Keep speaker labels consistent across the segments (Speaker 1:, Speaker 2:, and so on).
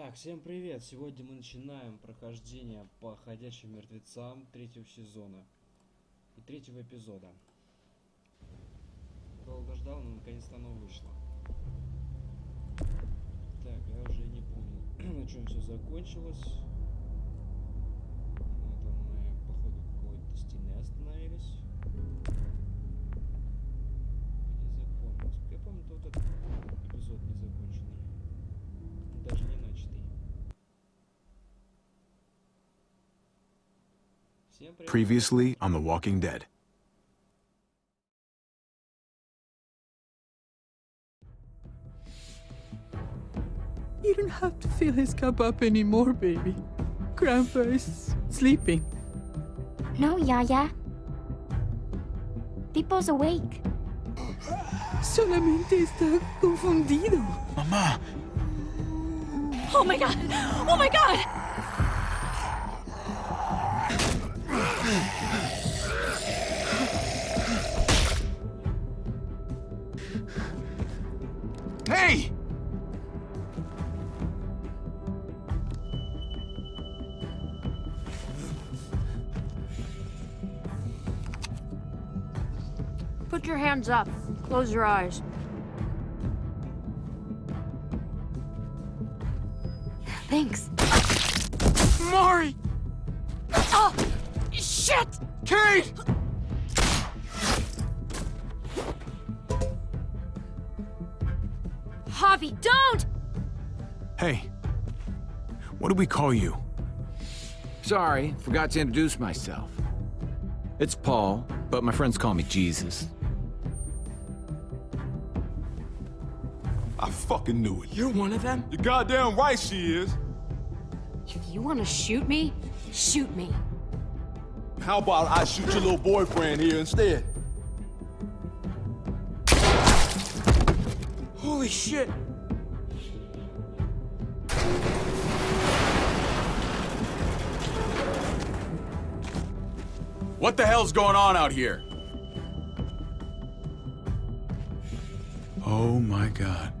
Speaker 1: Так, всем привет! Сегодня мы начинаем прохождение по ходячим мертвецам третьего сезона и третьего эпизода. Долго ждал, но наконец-то оно вышло. Так, я уже не помню, на чем все закончилось. Это мы, походу, какой-то стены остановились. Незаконно. Я помню, вот этот эпизод незаконченный. Даже не начатый.
Speaker 2: Previously on The Walking Dead.
Speaker 3: You don't have to fill his cup up anymore, baby. Grandpa is sleeping.
Speaker 4: No, Yaya. Pipo's awake.
Speaker 3: Solamente está confundido.
Speaker 2: Mamá!
Speaker 4: Oh my god! Oh my god!
Speaker 2: Hey!
Speaker 4: Put your hands up. Close your eyes. Thanks.
Speaker 2: Mari!
Speaker 4: Oh! Shit!
Speaker 2: Kate!
Speaker 4: Javi, don't!
Speaker 2: Hey, what do we call you?
Speaker 5: Sorry, forgot to introduce myself. It's Paul, but my friends call me Jesus.
Speaker 6: I fucking knew it.
Speaker 3: You're one of them?
Speaker 6: You're goddamn right she is.
Speaker 4: If you want to shoot me, shoot me.
Speaker 6: How about I shoot your little boyfriend here instead?
Speaker 3: Holy shit!
Speaker 2: What the hell's going on out here? Oh my god.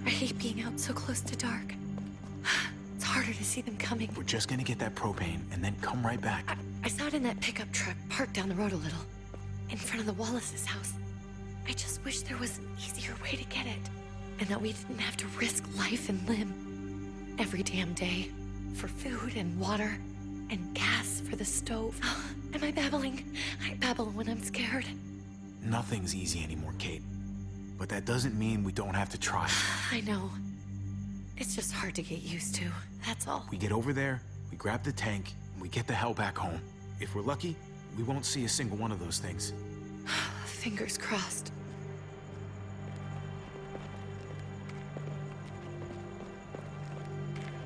Speaker 7: I hate being out so close to dark. It's harder to see them coming.
Speaker 2: We're just gonna get that propane and then come right back.
Speaker 7: I saw it in that pickup truck parked down the road a little, in front of the Wallace's house. I just wish there was an easier way to get it, and that we didn't have to risk life and limb every damn day for food and water and gas for the stove. Am I babbling? I babble when I'm scared.
Speaker 2: Nothing's easy anymore, Kate. But that doesn't mean we don't have to try.
Speaker 7: I know. It's just hard to get used to, that's all.
Speaker 2: We get over there, we grab the tank, and we get the hell back home. If we're lucky, we won't see a single one of those things.
Speaker 7: Fingers crossed.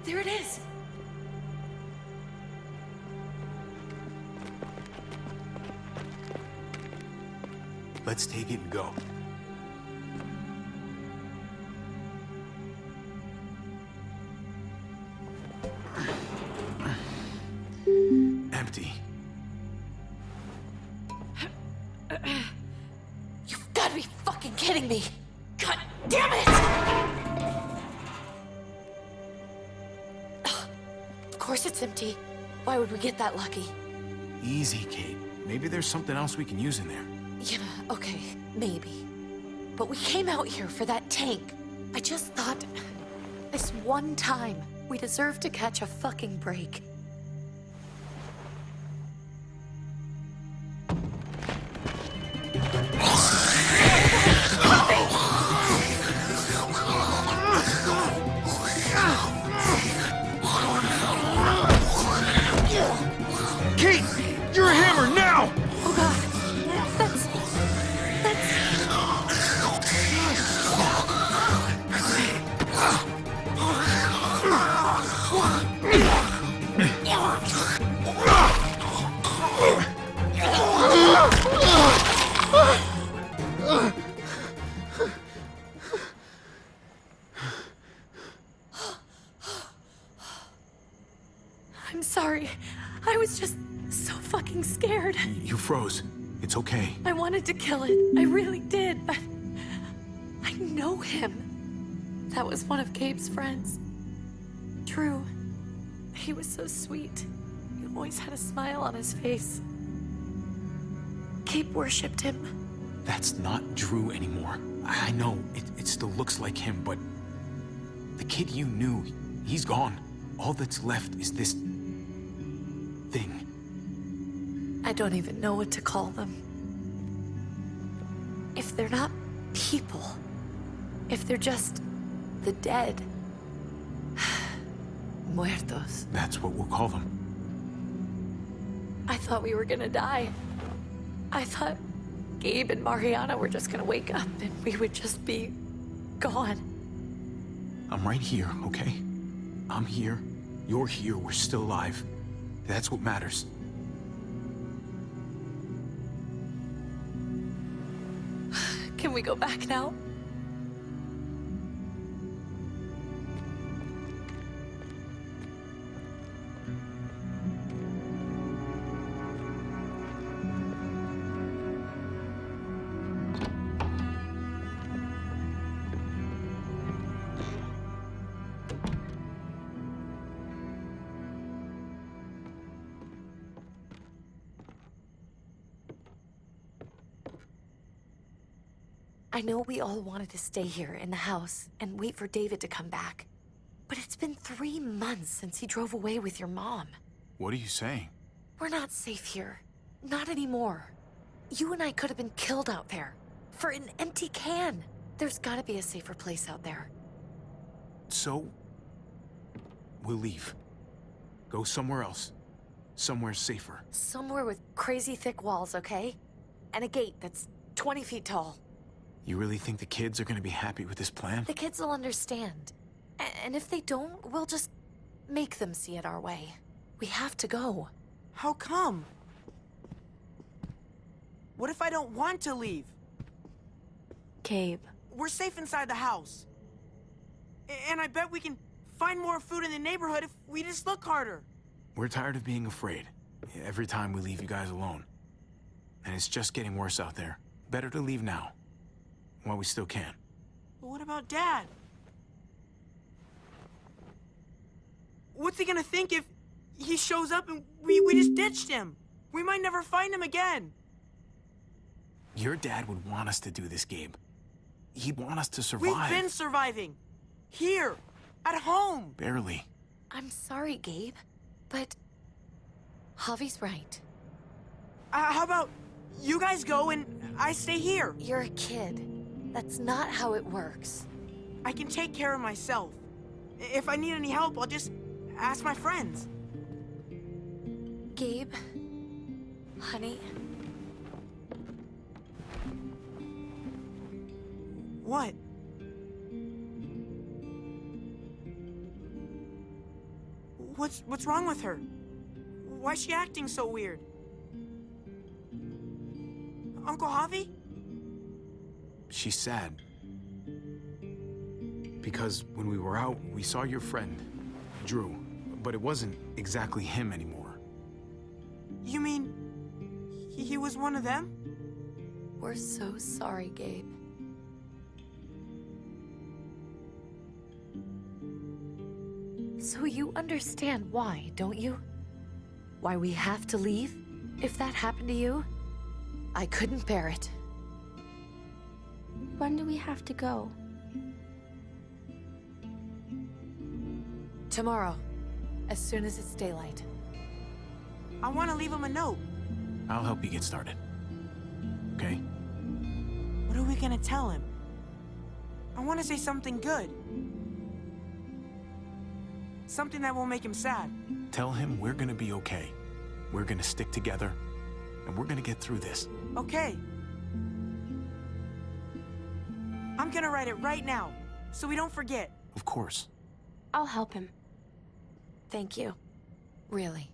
Speaker 7: There it is!
Speaker 2: Let's take it and go. Empty.
Speaker 7: You've got to be fucking kidding me! God damn it! Of course it's empty. Why would we get that lucky?
Speaker 2: Easy, Kate. Maybe there's something else we can use in there.
Speaker 7: Yeah, okay, maybe. But we came out here for that tank. I just thought, this one time, we deserve to catch a fucking break.
Speaker 2: Kate! You're a hammer now!
Speaker 7: Oh god, that's... I'm sorry. I was just so fucking scared.
Speaker 2: You froze. It's okay.
Speaker 7: I wanted to kill it. I really did, but I know him. That was one of Gabe's friends. Drew. He was so sweet. He always had a smile on his face. Gabe worshipped him.
Speaker 2: That's not Drew anymore. I know, it still looks like him, but the kid you knew, he's gone. All that's left is this thing.
Speaker 7: I don't even know what to call them. If they're not people, if they're just the dead, muertos.
Speaker 2: That's what we'll call them.
Speaker 7: I thought we were gonna die. I thought Gabe and Mariana were just gonna wake up and we would just be gone.
Speaker 2: I'm right here, okay? I'm here. You're here. We're still alive. That's what matters.
Speaker 7: Can we go back now? I know we all wanted to stay here in the house and wait for David to come back. But it's been 3 months since he drove away with your mom.
Speaker 2: What are you saying?
Speaker 7: We're not safe here. Not anymore. You and I could have been killed out there. For an empty can. There's gotta be a safer place out there.
Speaker 2: So, we'll leave. Go somewhere else. Somewhere safer.
Speaker 7: Somewhere with crazy thick walls, okay? And a gate that's 20 feet tall.
Speaker 2: You really think the kids are gonna be happy with this plan?
Speaker 7: The kids will understand. And if they don't, we'll just make them see it our way. We have to go.
Speaker 8: How come? What if I don't want to leave?
Speaker 7: Gabe.
Speaker 8: We're safe inside the house. And I bet we can find more food in the neighborhood if we just look harder.
Speaker 2: We're tired of being afraid. Every time we leave you guys alone. And it's just getting worse out there. Better to leave now. While we still can.
Speaker 8: But what about Dad? What's he gonna think if he shows up and we just ditched him? We might never find him again.
Speaker 2: Your dad would want us to do this, Gabe. He'd want us to survive.
Speaker 8: We've been surviving. Here. At home.
Speaker 2: Barely.
Speaker 7: I'm sorry, Gabe, but Javi's right.
Speaker 8: How about you guys go and I stay here?
Speaker 7: You're a kid. That's not how it works.
Speaker 8: I can take care of myself. If I need any help, I'll just ask my friends.
Speaker 7: Gabe, honey,
Speaker 8: What? What's wrong with her? Why's she acting so weird? Uncle Javi?
Speaker 2: She's sad. Because when we were out, we saw your friend, Drew. But it wasn't exactly him anymore.
Speaker 8: You mean he was one of them?
Speaker 7: we're so sorry, Gabe. So you understand why, don't you? Why we have to leave? If that happened to you, I couldn't bear it.
Speaker 9: When do we have to go?
Speaker 7: Tomorrow, as soon as it's daylight.
Speaker 8: I want to leave him a note.
Speaker 2: I'll help you get started. Okay?
Speaker 8: What are we gonna tell him? I want to say something good. Something that won't make him sad.
Speaker 2: Tell him we're gonna be okay. We're gonna stick together, and we're gonna get through this.
Speaker 8: Okay. I'm gonna write it right now, so we don't forget.
Speaker 2: Of course.
Speaker 9: I'll help him.
Speaker 7: Thank you. Really.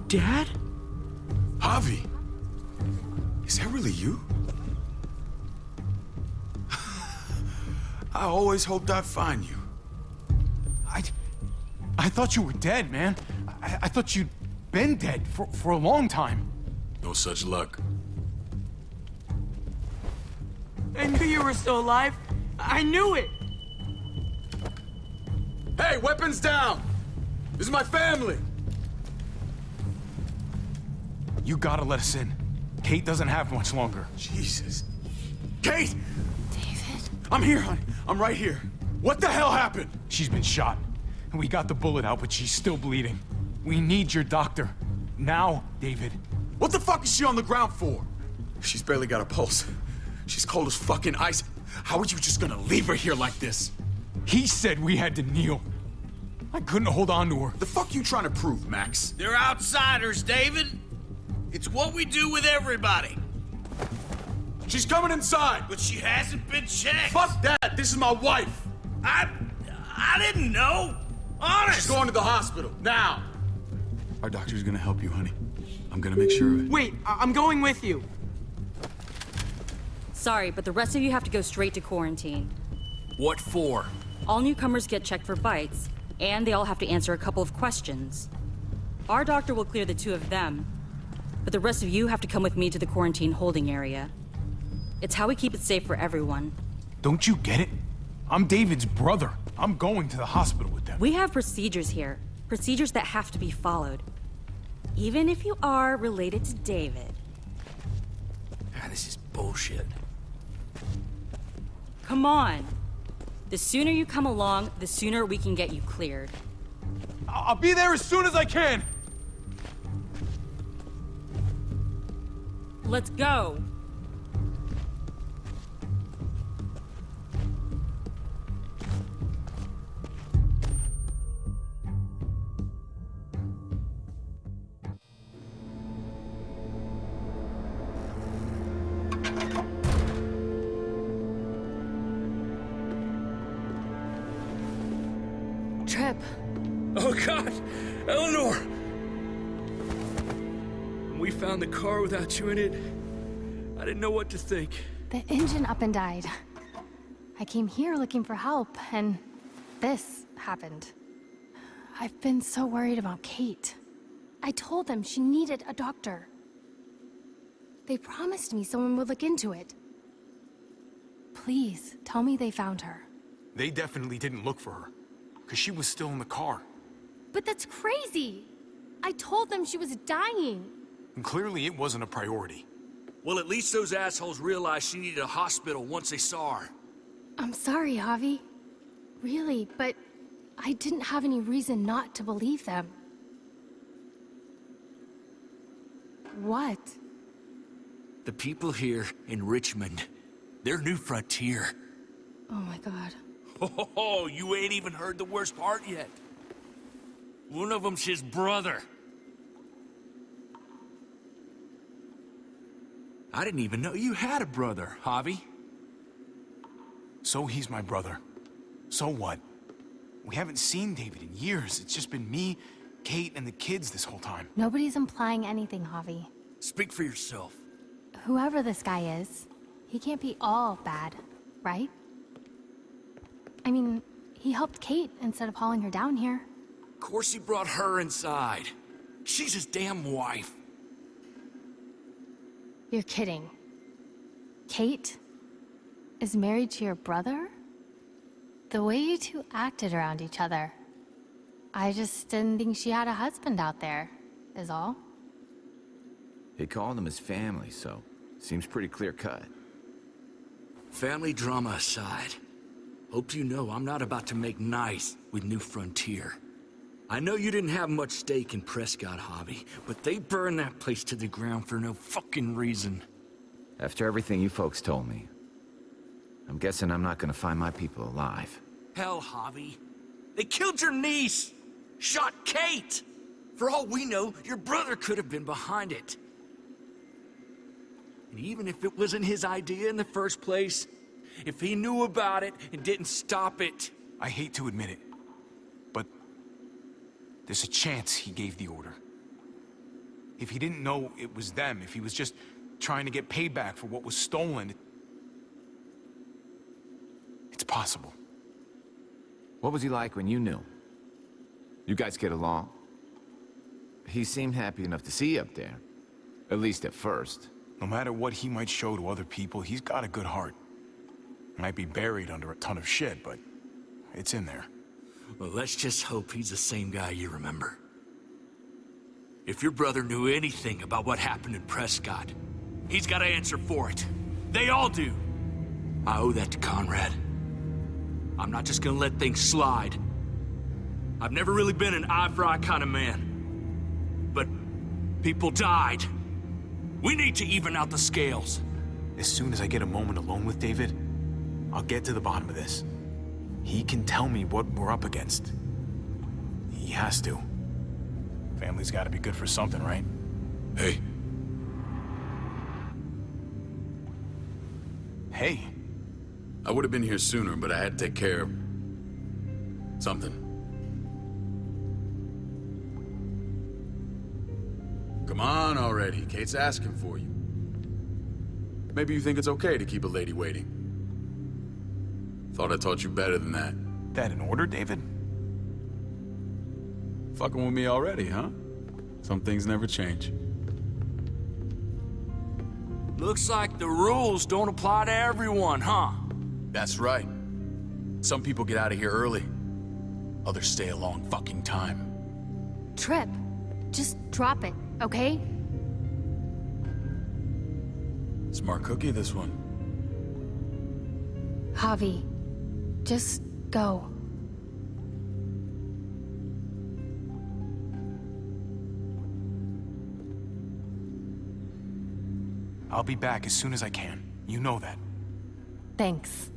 Speaker 8: Dad?
Speaker 6: Javi, is that really you? I always hoped I'd find you.
Speaker 10: I thought you were dead, man. I thought you'd been dead for a long time.
Speaker 6: No such luck.
Speaker 8: I knew you were still alive. I knew it.
Speaker 6: Hey, weapons down! This is my family!
Speaker 10: You gotta let us in. Kate doesn't have much longer.
Speaker 6: Jesus. Kate!
Speaker 7: David?
Speaker 6: I'm here, hon. I'm right here. What the hell happened?
Speaker 10: She's been shot. And we got the bullet out, but she's still bleeding. We need your doctor. Now, David.
Speaker 6: What the fuck is she on the ground for? She's barely got a pulse. She's cold as fucking ice. How are you just gonna leave her here like this?
Speaker 10: He said we had to kneel. I couldn't hold on to her.
Speaker 6: The fuck you trying to prove, Max?
Speaker 11: They're outsiders, David. It's what we do with everybody.
Speaker 6: She's coming inside!
Speaker 11: But she hasn't been checked.
Speaker 6: Fuck that! This is my wife!
Speaker 11: I didn't know. Honest.
Speaker 6: She's going to the hospital, now! Our doctor's gonna help you, honey. I'm gonna make sure of it.
Speaker 8: Wait, I'm going with you.
Speaker 12: Sorry, but the rest of you have to go straight to quarantine.
Speaker 11: What for?
Speaker 12: All newcomers get checked for bites, and they all have to answer a couple of questions. Our doctor will clear the two of them, but the rest of you have to come with me to the quarantine holding area. It's how we keep it safe for everyone.
Speaker 10: Don't you get it? I'm David's brother. I'm going to the hospital with them.
Speaker 12: We have procedures here. Procedures that have to be followed. Even if you are related to David.
Speaker 11: This is bullshit.
Speaker 12: Come on. The sooner you come along, the sooner we can get you cleared.
Speaker 10: I'll be there as soon as I can.
Speaker 12: Let's go.
Speaker 7: Trip.
Speaker 11: Oh, God! Eleanor! When we found the car without you in it, I didn't know what to think.
Speaker 9: The engine up and died. I came here looking for help, and this happened. I've been so worried about Kate. I told them she needed a doctor. They promised me someone would look into it. Please, tell me they found her.
Speaker 10: They definitely didn't look for her, because she was still in the car.
Speaker 9: But that's crazy! I told them she was dying.
Speaker 10: And clearly it wasn't a priority.
Speaker 11: Well, at least those assholes realized she needed a hospital once they saw her.
Speaker 9: I'm sorry, Javi. Really, but I didn't have any reason not to believe them. What?
Speaker 11: The people here in Richmond, their new frontier.
Speaker 9: Oh my god.
Speaker 11: Oh, you ain't even heard the worst part yet. One of them's his brother. I didn't even know you had a brother, Javi.
Speaker 10: So he's my brother. So what? We haven't seen David in years. It's just been me, Kate, and the kids this whole time.
Speaker 9: Nobody's implying anything, Javi.
Speaker 11: Speak for yourself.
Speaker 9: Whoever this guy is, he can't be all bad, right? I mean, he helped Kate instead of hauling her down here.
Speaker 11: Of course he brought her inside. She's his damn wife.
Speaker 9: You're kidding. Kate is married to your brother? The way you two acted around each other. I just didn't think she had a husband out there, is all.
Speaker 5: He called him his family, so seems pretty clear-cut.
Speaker 11: Family drama aside, hope you know I'm not about to make nice with New Frontier. I know you didn't have much stake in Prescott, Javi, but they burned that place to the ground for no fucking reason.
Speaker 5: After everything you folks told me, I'm guessing I'm not gonna find my people alive.
Speaker 11: Hell, Javi. They killed your niece! Shot Kate! For all we know, your brother could have been behind it. And even if it wasn't his idea in the first place, if he knew about it and didn't stop it...
Speaker 10: I hate to admit it, but there's a chance he gave the order. If he didn't know it was them, if he was just trying to get payback for what was stolen, it's possible.
Speaker 5: What was he like when you knew? You guys get along? He seemed happy enough to see you up there. At least at first.
Speaker 10: No matter what he might show to other people, he's got a good heart. Might be buried under a ton of shit, but it's in there.
Speaker 11: Well, let's just hope he's the same guy you remember. If your brother knew anything about what happened in Prescott, he's got to answer for it. They all do. I owe that to Conrad. I'm not just gonna let things slide. I've never really been an eye-for-eye kind of man. But people died. We need to even out the scales.
Speaker 10: As soon as I get a moment alone with David, I'll get to the bottom of this. He can tell me what we're up against. He has to. Family's gotta be good for something, right?
Speaker 6: Hey.
Speaker 10: Hey.
Speaker 6: I would have been here sooner, but I had to take care of something. Come on already. Kate's asking for you. Maybe you think it's okay to keep a lady waiting. Thought I taught you better than that.
Speaker 10: That in order, David?
Speaker 6: Fucking with me already, huh? Some things never change.
Speaker 11: Looks like the rules don't apply to everyone, huh?
Speaker 6: That's right. Some people get out of here early. Others stay a long fucking time.
Speaker 9: Trip, just drop it, okay?
Speaker 6: Smart cookie, this one.
Speaker 9: Javi, just go.
Speaker 10: I'll be back as soon as I can. You know that.
Speaker 9: Thanks.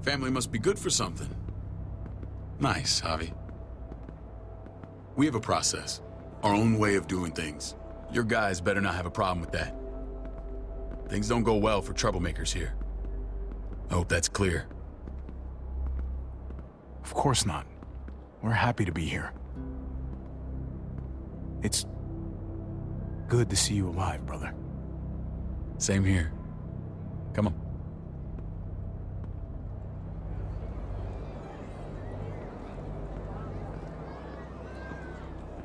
Speaker 6: Family must be good for something. Nice, Javi. We have a process, our own way of doing things. Your guys better not have a problem with that. Things don't go well for troublemakers here. I hope that's clear.
Speaker 10: Of course not. We're happy to be here. It's good to see you alive, brother.
Speaker 6: Same here. Come on.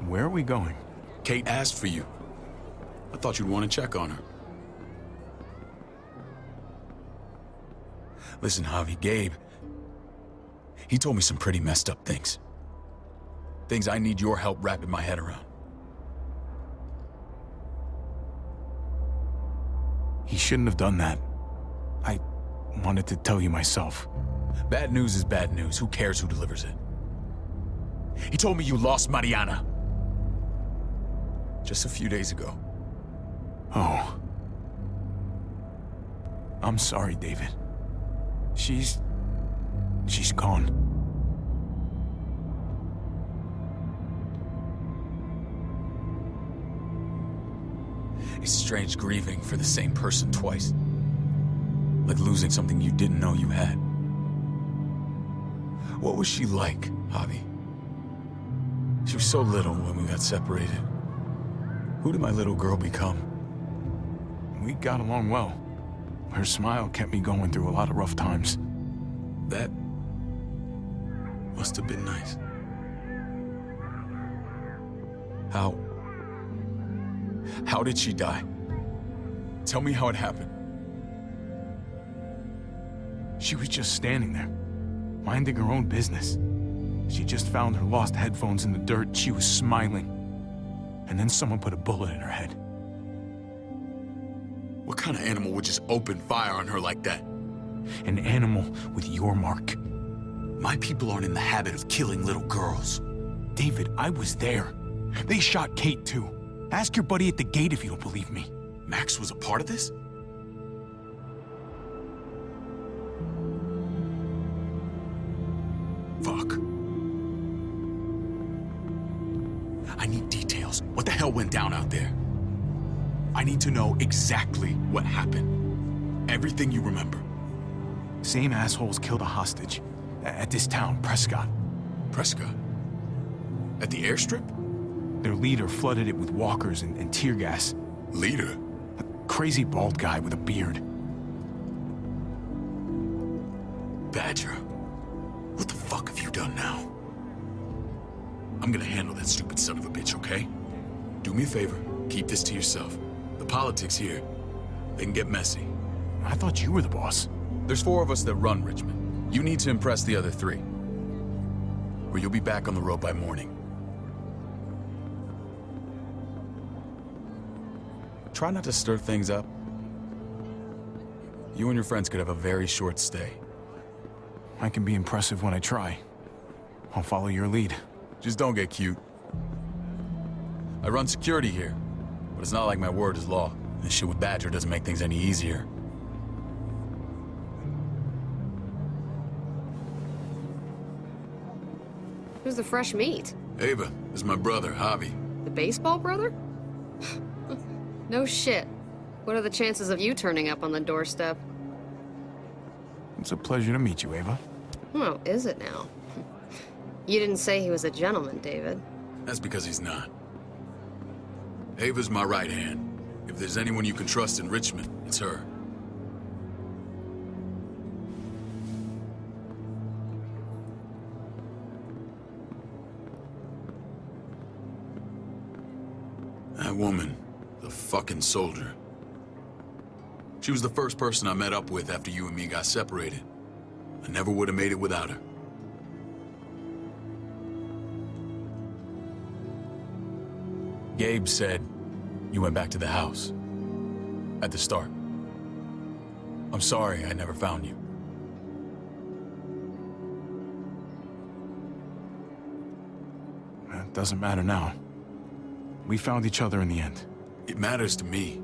Speaker 10: Where are we going?
Speaker 6: Kate asked for you. I thought you'd want to check on her. Listen, Javi, Gabe, he told me some pretty messed up things. Things I need your help wrapping my head around.
Speaker 10: He shouldn't have done that. I wanted to tell you myself.
Speaker 6: Bad news is bad news. Who cares who delivers it? He told me you lost Mariana. Just a few days ago.
Speaker 10: Oh. I'm sorry, David. She's gone.
Speaker 6: It's strange grieving for the same person twice. Like losing something you didn't know you had. What was she like, Javi? She was so little when we got separated. Who did my little girl become?
Speaker 10: We got along well. Her smile kept me going through a lot of rough times.
Speaker 6: That must have been nice. How did she die? Tell me how it happened.
Speaker 10: She was just standing there, minding her own business. She just found her lost headphones in the dirt. She was smiling. And then someone put a bullet in her head.
Speaker 6: What kind of animal would just open fire on her like that?
Speaker 10: An animal with your mark.
Speaker 6: My people aren't in the habit of killing little girls.
Speaker 10: David, I was there. They shot Kate too. Ask your buddy at the gate if you don't believe me.
Speaker 6: Max was a part of this? Fuck. I need details. What the hell went down out there? I need to know exactly what happened. Everything you remember.
Speaker 10: Same assholes killed a hostage. At this town, Prescott.
Speaker 6: Prescott? At the airstrip?
Speaker 10: Their leader flooded it with walkers and tear gas.
Speaker 6: Leader?
Speaker 10: A crazy bald guy with a beard.
Speaker 6: Badger, what the fuck have you done now? I'm gonna handle that stupid son of a bitch, okay? Do me a favor, keep this to yourself. The politics here, they can get messy.
Speaker 10: I thought you were the boss.
Speaker 6: There's 4 of us that run Richmond. You need to impress the other 3. Or you'll be back on the road by morning. Try not to stir things up. You and your friends could have a very short stay.
Speaker 10: I can be impressive when I try. I'll follow your lead.
Speaker 6: Just don't get cute. I run security here, but it's not like my word is law. This shit with Badger doesn't make things any easier.
Speaker 4: Who's the fresh meat?
Speaker 6: Ava, this is my brother, Javi.
Speaker 4: The baseball brother? No shit. What are the chances of you turning up on the doorstep?
Speaker 10: It's a pleasure to meet you, Ava.
Speaker 4: Oh, is it now? You didn't say he was a gentleman, David.
Speaker 6: That's because he's not. Ava's my right hand. If there's anyone you can trust in Richmond, it's her. That woman, the fucking soldier. She was the first person I met up with after you and me got separated. I never would have made it without her. Gabe said you went back to the house. At the start. I'm sorry I never found you.
Speaker 10: It doesn't matter now. We found each other in the end.
Speaker 6: It matters to me.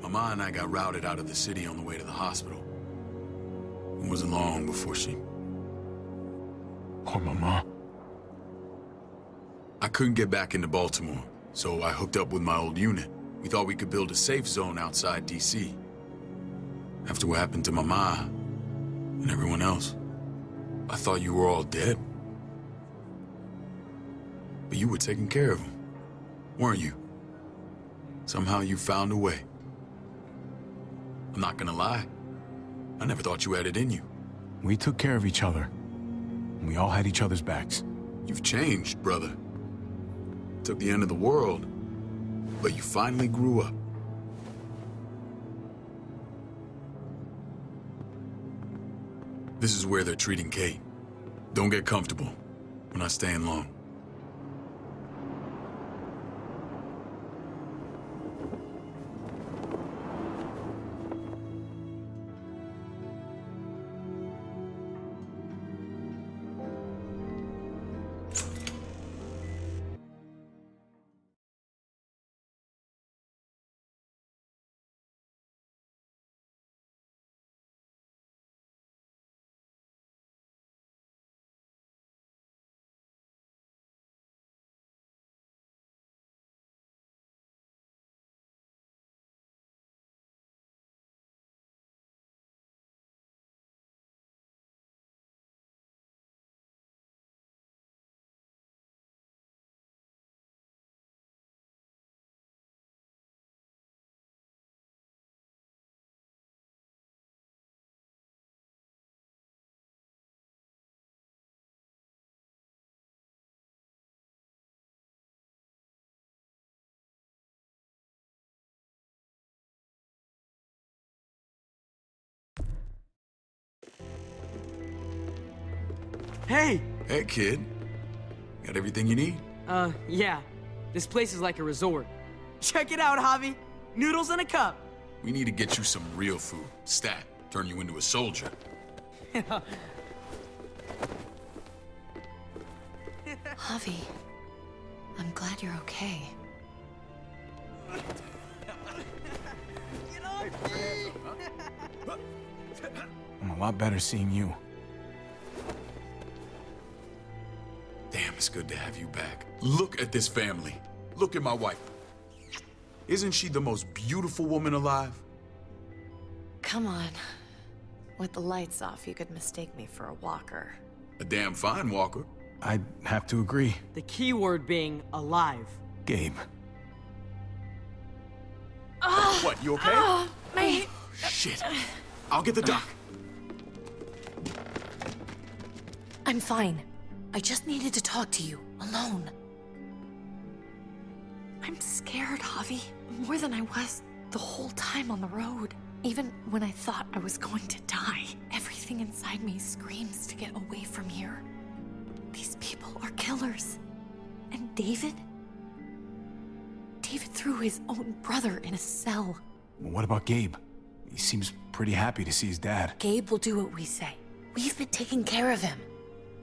Speaker 6: Mama and I got routed out of the city on the way to the hospital. It wasn't long before she...
Speaker 10: Poor Mama.
Speaker 6: I couldn't get back into Baltimore, so I hooked up with my old unit. We thought we could build a safe zone outside D.C. After what happened to Mama and everyone else, I thought you were all dead. But you were taking care of them, weren't you? Somehow you found a way. I'm not gonna lie. I never thought you had it in you.
Speaker 10: We took care of each other. We all had each other's backs.
Speaker 6: You've changed, brother. Took the end of the world, but you finally grew up. This is where they're treating Kate. Don't get comfortable. We're not staying long.
Speaker 8: Hey!
Speaker 6: Hey, kid. Got everything you need?
Speaker 8: Yeah. This place is like a resort. Check it out, Javi. Noodles in a cup.
Speaker 6: We need to get you some real food. Stat. Turn you into a soldier.
Speaker 7: Javi, I'm glad you're okay.
Speaker 10: I'm a lot better seeing you.
Speaker 6: Damn, it's good to have you back. Look at this family. Look at my wife. Isn't she the most beautiful woman alive?
Speaker 7: Come on. With the lights off, you could mistake me for a walker.
Speaker 6: A damn fine walker.
Speaker 10: I'd have to agree.
Speaker 8: The key word being alive.
Speaker 10: Gabe.
Speaker 6: What, you okay?
Speaker 7: My...
Speaker 6: Shit. I'll get the doc.
Speaker 7: I'm fine. I just needed to talk to you, alone. I'm scared, Javi. More than I was the whole time on the road. Even when I thought I was going to die, everything inside me screams to get away from here. These people are killers. And David? David threw his own brother in a cell.
Speaker 10: Well, what about Gabe? He seems pretty happy to see his dad.
Speaker 7: Gabe will do what we say. We've been taking care of him.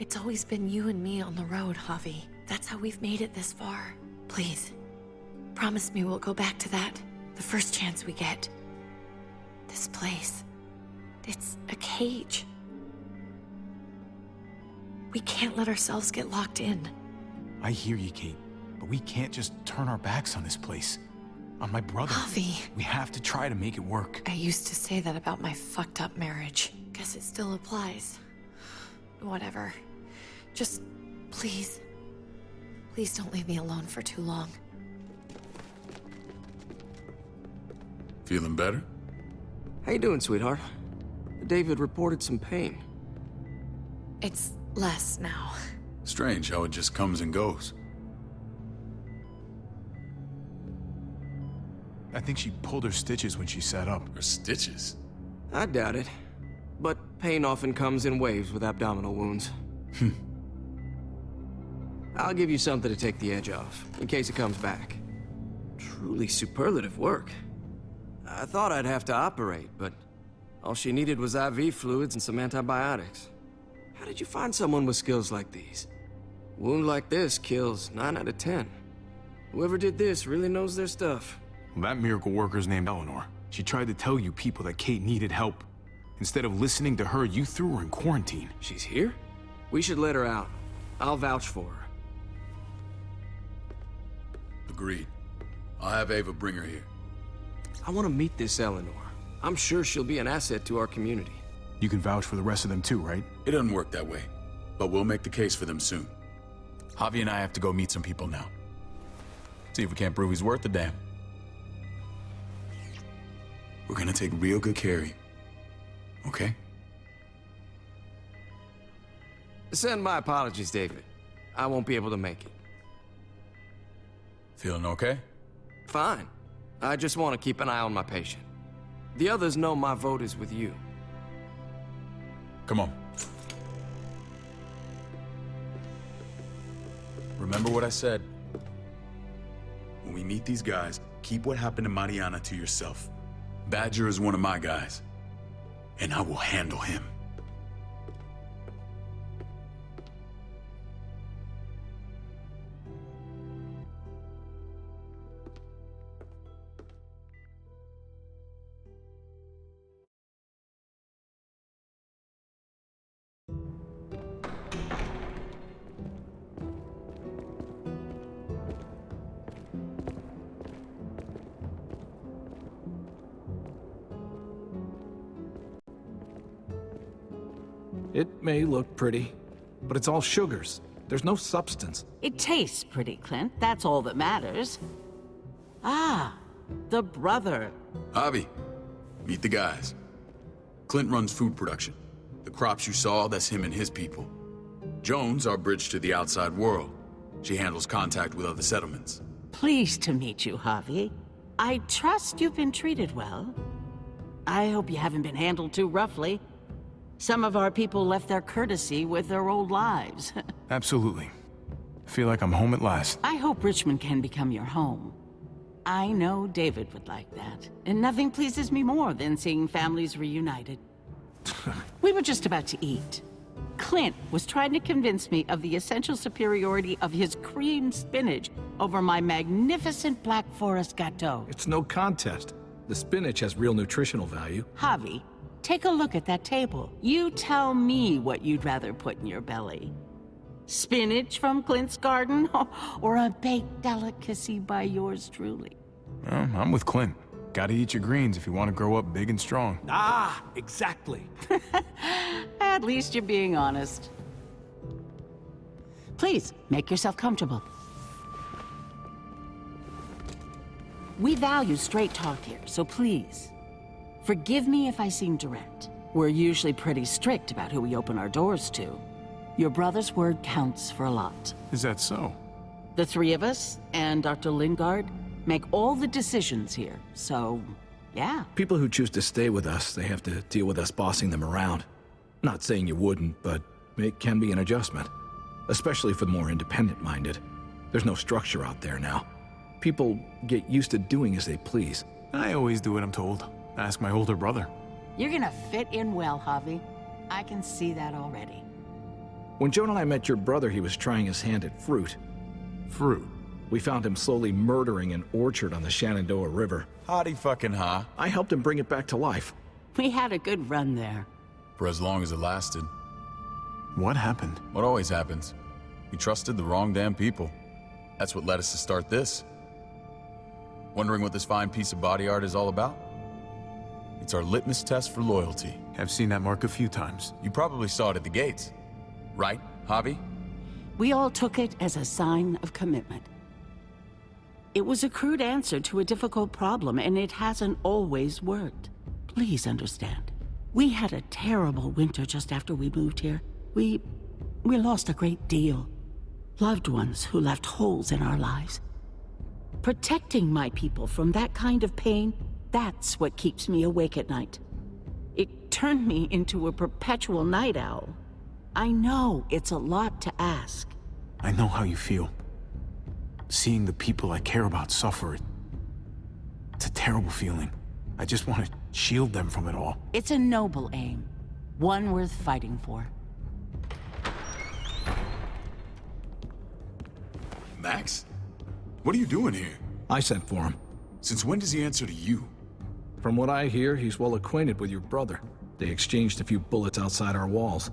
Speaker 7: It's always been you and me on the road, Javi. That's how we've made it this far. Please, promise me we'll go back to that the first chance we get. This place, it's a cage. We can't let ourselves get locked in.
Speaker 10: I hear you, Kate, but we can't just turn our backs on this place. On my brother.
Speaker 7: Javi.
Speaker 10: We have to try to make it work.
Speaker 7: I used to say that about my fucked up marriage. Guess it still applies. Whatever. Just, please. Please don't leave me alone for too long.
Speaker 6: Feeling better?
Speaker 13: How you doing, sweetheart? David reported some pain.
Speaker 7: It's less now.
Speaker 6: Strange how it just comes and goes.
Speaker 10: I think she pulled her stitches when she sat up.
Speaker 6: Her stitches?
Speaker 13: I doubt it. But pain often comes in waves with abdominal wounds. I'll give you something to take the edge off, in case it comes back. Truly superlative work. I thought I'd have to operate, but all she needed was IV fluids and some antibiotics. How did you find someone with skills like these? A wound like this kills 9 out of 10. Whoever did this really knows their stuff.
Speaker 10: Well, that miracle worker's named Eleanor. She tried to tell you people that Kate needed help. Instead of listening to her, you threw her in quarantine.
Speaker 13: She's here? We should let her out. I'll vouch for her.
Speaker 6: Agreed. I'll have Ava bring her here.
Speaker 13: I want to meet this Eleanor. I'm sure she'll be an asset to our community.
Speaker 10: You can vouch for the rest of them too, right?
Speaker 6: It doesn't work that way, but we'll make the case for them soon. Javi and I have to go meet some people now. See if we can't prove he's worth a damn. We're gonna take real good care of you. Okay?
Speaker 13: Send my apologies, David. I won't be able to make it.
Speaker 6: Feeling okay?
Speaker 13: Fine. I just want to keep an eye on my patient. The others know my vote is with you.
Speaker 6: Come on. Remember what I said. When we meet these guys, keep what happened to Mariana to yourself. Badger is one of my guys, and I will handle him.
Speaker 14: It may look pretty, but it's all sugars. There's no substance.
Speaker 15: It tastes pretty, Clint. That's all that matters. Ah, the brother.
Speaker 6: Javi, meet the guys. Clint runs food production. The crops you saw, that's him and his people. Jones, our bridge to the outside world. She handles contact with other settlements.
Speaker 15: Pleased to meet you, Javi. I trust you've been treated well. I hope you haven't been handled too roughly. Some of our people left their courtesy with their old lives.
Speaker 10: Absolutely. I feel like I'm home at last.
Speaker 15: I hope Richmond can become your home. I know David would like that, and nothing pleases me more than seeing families reunited. We were just about to eat. Clint was trying to convince me of the essential superiority of his cream spinach over my magnificent Black Forest gâteau.
Speaker 14: It's no contest. The spinach has real nutritional value.
Speaker 15: Javi, take a look at that table. You tell me what you'd rather put in your belly. Spinach from Clint's garden, or a baked delicacy by yours truly?
Speaker 10: Well, I'm with Clint. Gotta eat your greens if you want to grow up big and strong.
Speaker 14: Ah, exactly.
Speaker 15: At least you're being honest. Please, make yourself comfortable. We value straight talk here, so please, forgive me if I seem direct. We're usually pretty strict about who we open our doors to. Your brother's word counts for a lot.
Speaker 10: Is that so?
Speaker 15: The three of us and Dr. Lingard make all the decisions here, so, yeah.
Speaker 14: People who choose to stay with us, they have to deal with us bossing them around. Not saying you wouldn't, but it can be an adjustment. Especially for the more independent-minded. There's no structure out there now. People get used to doing as they please.
Speaker 10: I always do what I'm told. Ask my older brother.
Speaker 15: You're gonna fit in well, Javi. I can see that already.
Speaker 14: When Joan and I met your brother, he was trying his hand at fruit.
Speaker 10: Fruit?
Speaker 14: We found him slowly murdering an orchard on the Shenandoah River.
Speaker 6: Howdy fucking ha.
Speaker 14: I helped him bring it back to life.
Speaker 15: We had a good run there.
Speaker 6: For as long as it lasted.
Speaker 10: What happened?
Speaker 6: What always happens. We trusted the wrong damn people. That's what led us to start this. Wondering what this fine piece of body art is all about? It's our litmus test for loyalty.
Speaker 10: I've seen that mark a few times.
Speaker 6: You probably saw it at the gates. Right, Javi?
Speaker 15: We all took it as a sign of commitment. It was a crude answer to a difficult problem, and it hasn't always worked. Please understand. We had a terrible winter just after we moved here. We lost a great deal. Loved ones who left holes in our lives. Protecting my people from that kind of pain, that's what keeps me awake at night. It turned me into a perpetual night owl. I know it's a lot to ask.
Speaker 10: I know how you feel. Seeing the people I care about suffer, it's a terrible feeling. I just want to shield them from it all.
Speaker 15: It's a noble aim. One worth fighting for.
Speaker 6: Max? What are you doing here?
Speaker 14: I sent for him.
Speaker 6: Since when does he answer to you?
Speaker 14: From what I hear, he's well acquainted with your brother. They exchanged a few bullets outside our walls.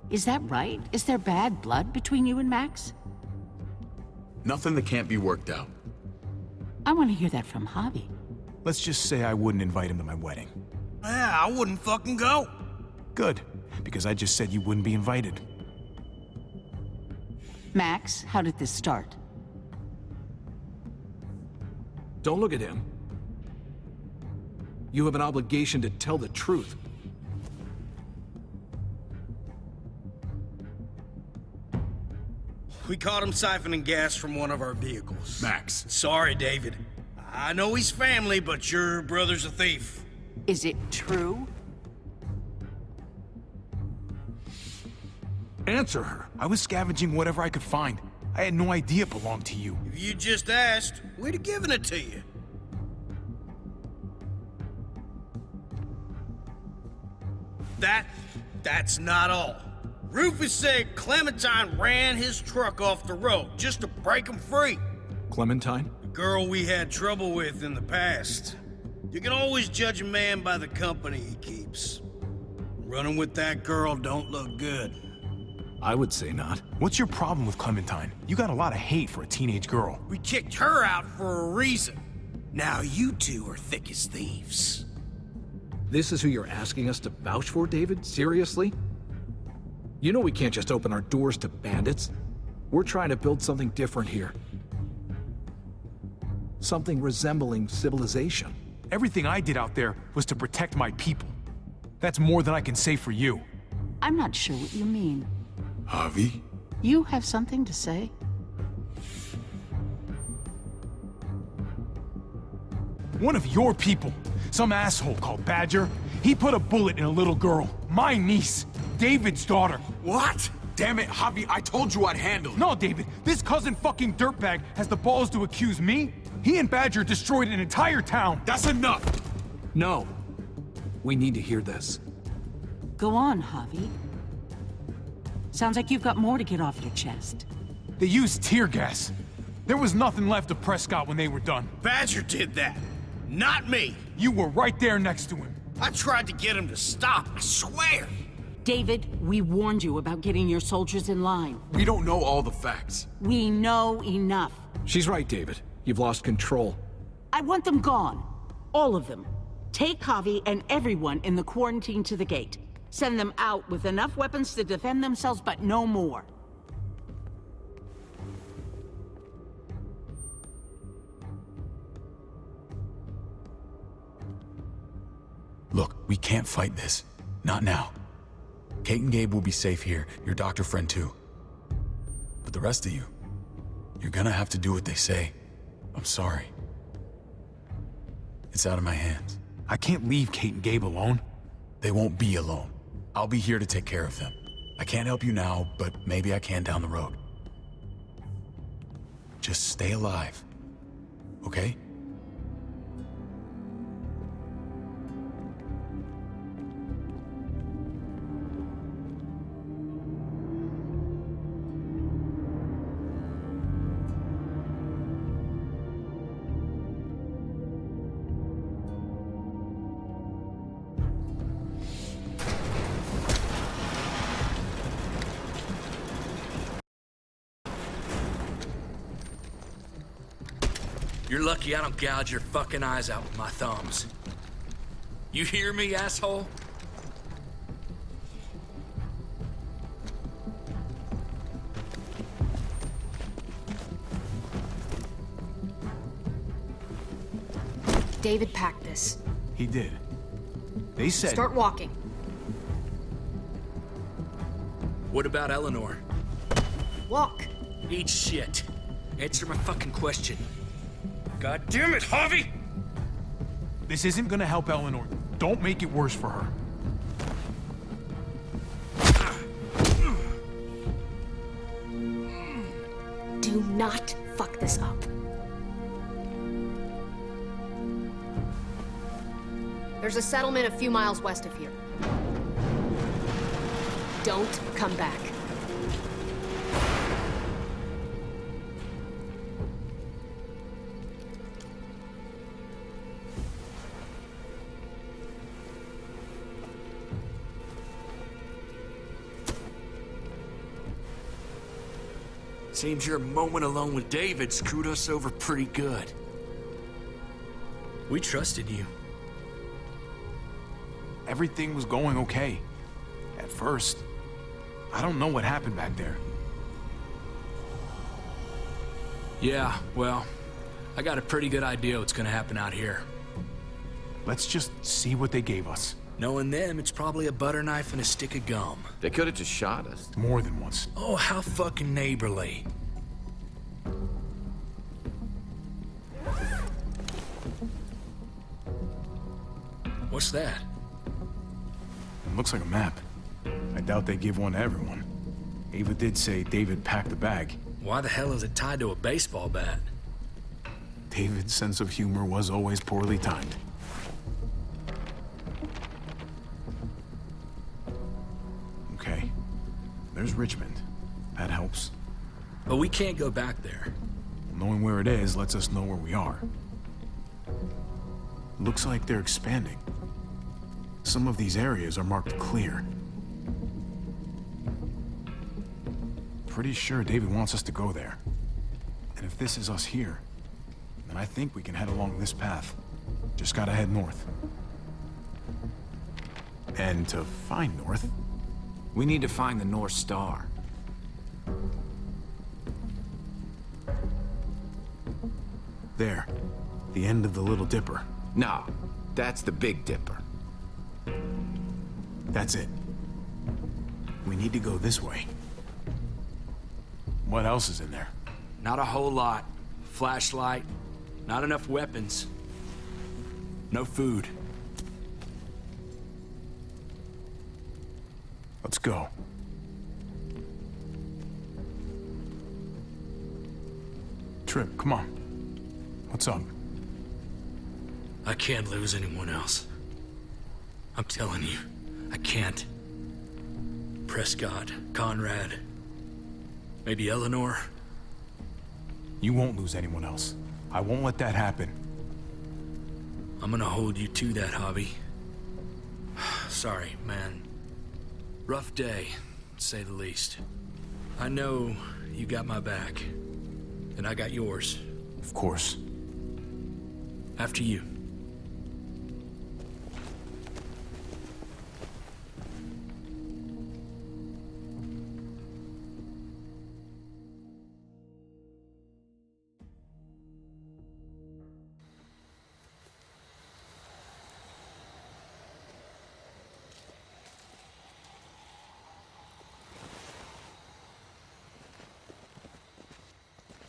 Speaker 15: Is that right? Is there bad blood between you and Max?
Speaker 6: Nothing that can't be worked out.
Speaker 15: I want to hear that from Javi.
Speaker 10: Let's just say I wouldn't invite him to my wedding.
Speaker 16: Yeah, I wouldn't fucking go.
Speaker 10: Good, because I just said you wouldn't be invited.
Speaker 15: Max, how did this start?
Speaker 14: Don't look at him. You have an obligation to tell the truth.
Speaker 16: We caught him siphoning gas from one of our vehicles.
Speaker 6: Max.
Speaker 16: Sorry, David. I know he's family, but your brother's a thief.
Speaker 15: Is it true?
Speaker 14: Answer her.
Speaker 10: I was scavenging whatever I could find. I had no idea it belonged to you.
Speaker 16: If you just asked, we'd have given it to you. That's not all. Rufus said Clementine ran his truck off the road just to break him free.
Speaker 14: Clementine?
Speaker 16: The girl we had trouble with in the past. You can always judge a man by the company he keeps. Running with that girl don't look good.
Speaker 14: I would say not.
Speaker 10: What's your problem with Clementine? You got a lot of hate for a teenage girl.
Speaker 16: We kicked her out for a reason. Now you two are thick as thieves.
Speaker 14: This is who you're asking us to vouch for, David? Seriously? You know we can't just open our doors to bandits. We're trying to build something different here. Something resembling civilization.
Speaker 10: Everything I did out there was to protect my people. That's more than I can say for you.
Speaker 15: I'm not sure what you mean.
Speaker 6: Javi?
Speaker 15: You have something to say?
Speaker 10: One of your people, some asshole called Badger, he put a bullet in a little girl, my niece, David's daughter.
Speaker 6: What? Damn it, Javi, I told you I'd handle it.
Speaker 10: No, David, this cousin fucking dirtbag has the balls to accuse me? He and Badger destroyed an entire town.
Speaker 6: That's enough!
Speaker 14: No. We need to hear this.
Speaker 15: Go on, Javi. Sounds like you've got more to get off your chest.
Speaker 10: They used tear gas. There was nothing left of Prescott when they were done.
Speaker 16: Badger did that, not me.
Speaker 10: You were right there next to him.
Speaker 16: I tried to get him to stop, I swear.
Speaker 15: David, we warned you about getting your soldiers in line.
Speaker 6: We don't know all the facts.
Speaker 15: We know enough.
Speaker 14: She's right, David. You've lost control.
Speaker 15: I want them gone. All of them. Take Javi and everyone in the quarantine to the gate. Send them out with enough weapons to defend themselves, but no more.
Speaker 6: Look, we can't fight this. Not now. Kate and Gabe will be safe here, your doctor friend too. But the rest of you, you're gonna have to do what they say. I'm sorry. It's out of my hands.
Speaker 10: I can't leave Kate and Gabe alone.
Speaker 6: They won't be alone. I'll be here to take care of them. I can't help you now, but maybe I can down the road. Just stay alive, okay?
Speaker 11: You're lucky I don't gouge your fucking eyes out with my thumbs. You hear me, asshole?
Speaker 4: David packed this.
Speaker 10: He did. They said...
Speaker 4: Start walking.
Speaker 11: What about Eleanor?
Speaker 4: Walk.
Speaker 11: Eat shit. Answer my fucking question. God damn it, Javi!
Speaker 10: This isn't gonna help Eleanor. Don't make it worse for her.
Speaker 4: Do not fuck this up. There's a settlement a few miles west of here. Don't come back.
Speaker 11: Seems your moment alone with David screwed us over pretty good. We trusted you.
Speaker 10: Everything was going okay. At first. I don't know what happened back there.
Speaker 11: Yeah, well, I got a pretty good idea what's gonna happen out here.
Speaker 10: Let's just see what they gave us.
Speaker 11: Knowing them, it's probably a butter knife and a stick of gum.
Speaker 5: They could have just shot us.
Speaker 10: More than once.
Speaker 11: Oh, how fucking neighborly. What's that?
Speaker 10: It looks like a map. I doubt they give one to everyone. Ava did say David packed the bag.
Speaker 11: Why the hell is it tied to a baseball bat?
Speaker 10: David's sense of humor was always poorly timed. Okay. There's Richmond. That helps.
Speaker 11: But we can't go back there.
Speaker 10: Knowing where it is lets us know where we are. Looks like they're expanding. Some of these areas are marked clear. Pretty sure David wants us to go there. And if this is us here, then I think we can head along this path. Just gotta head north. And to find north...
Speaker 5: We need to find the North Star.
Speaker 10: There. The end of the Little Dipper.
Speaker 5: No, that's the Big Dipper.
Speaker 10: That's it. We need to go this way. What else is in there?
Speaker 11: Not a whole lot. Flashlight, not enough weapons. No food.
Speaker 10: Let's go. Trip, come on. What's up?
Speaker 11: I can't lose anyone else. I'm telling you, I can't. Prescott, Conrad, maybe Eleanor.
Speaker 10: You won't lose anyone else. I won't let that happen.
Speaker 11: I'm gonna hold you to that, Javi. Sorry, man. Rough day, to say the least. I know you got my back, and I got yours.
Speaker 10: Of course.
Speaker 11: After you.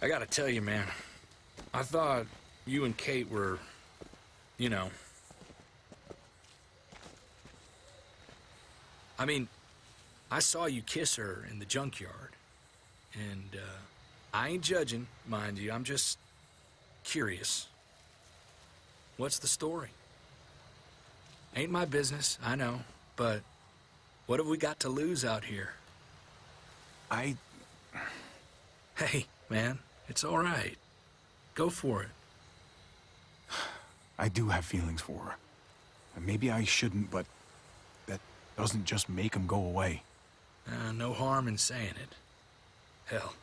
Speaker 11: I gotta tell you, man, I thought you and Kate were, you know... I mean, I saw you kiss her in the junkyard, and, I ain't judging, mind you, I'm just curious. What's the story? Ain't my business, I know, but what have we got to lose out here? Hey, man. It's all right. Go for it.
Speaker 10: I do have feelings for her. And maybe I shouldn't, but that doesn't just make them go away.
Speaker 11: No harm in saying it. Hell,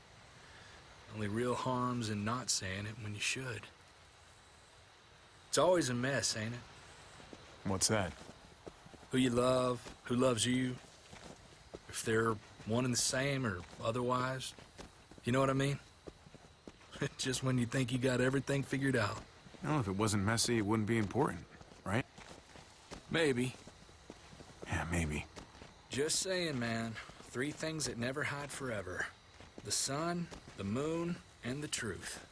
Speaker 11: only real harm's in not saying it when you should. It's always a mess, ain't it?
Speaker 10: What's that?
Speaker 11: Who you love, who loves you, if they're one and the same or otherwise. You know what I mean? Just when you think you got everything figured out.
Speaker 10: Well, if it wasn't messy, it wouldn't be important, right?
Speaker 11: Maybe.
Speaker 10: Yeah, maybe.
Speaker 11: Just saying, man. 3 things that never hide forever. The sun, the moon, and the truth.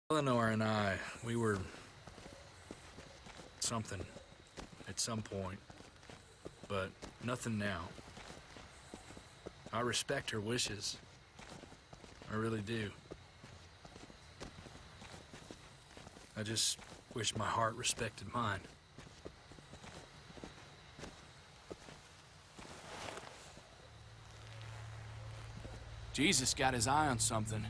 Speaker 11: Eleanor and I, we were... something. At some point. But nothing now. I respect her wishes. I really do. I just wish my heart respected mine. Jesus got his eye on something.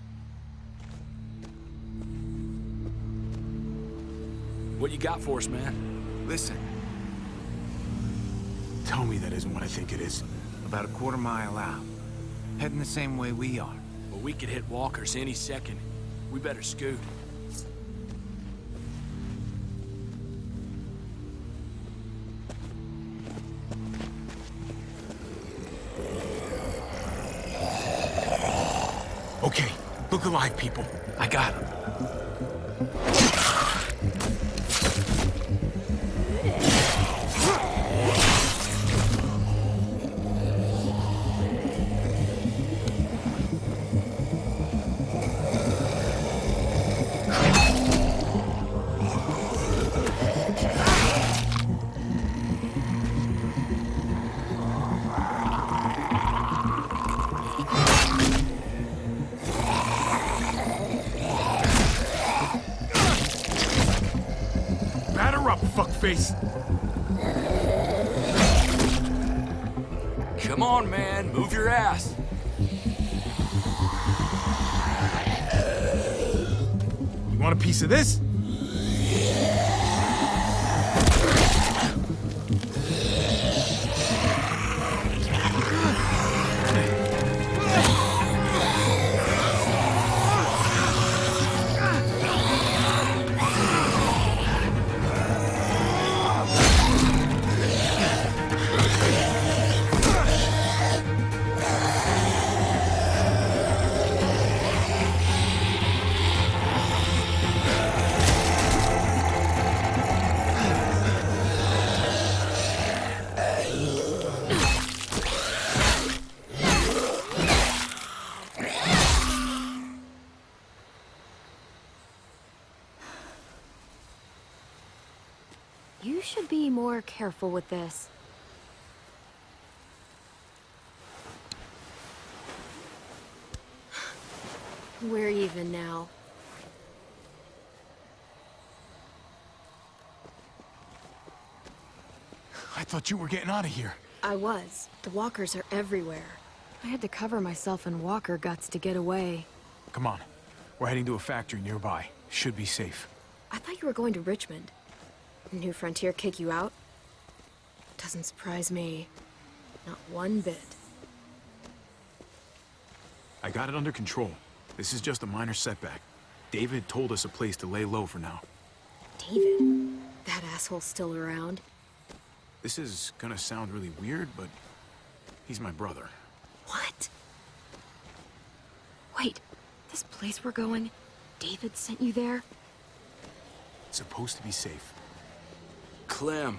Speaker 11: What you got for us, man?
Speaker 5: Listen.
Speaker 10: Tell me that isn't what I think it is.
Speaker 5: About a quarter-mile out. Heading the same way we are.
Speaker 11: Well, we could hit walkers any second. We better scoot.
Speaker 10: Okay, look alive, people. I got him. Fuckface.
Speaker 11: Come on, man. Move your ass.
Speaker 10: You want a piece of this?
Speaker 4: You should be more careful with this. We're even now.
Speaker 10: thought you were getting out of here.
Speaker 7: I was. The walkers are everywhere. I had to cover myself in walker guts to get away.
Speaker 10: Come on. We're heading to a factory nearby. Should be safe.
Speaker 7: I thought you were going to Richmond. New Frontier kick you out? Doesn't surprise me. Not one bit.
Speaker 10: I got it under control. This is just a minor setback. David told us a place to lay low for now.
Speaker 7: David? That asshole's still around?
Speaker 10: This is gonna sound really weird, but he's my brother.
Speaker 7: What? Wait, this place we're going, David sent you there?
Speaker 10: It's supposed to be safe.
Speaker 11: Clem.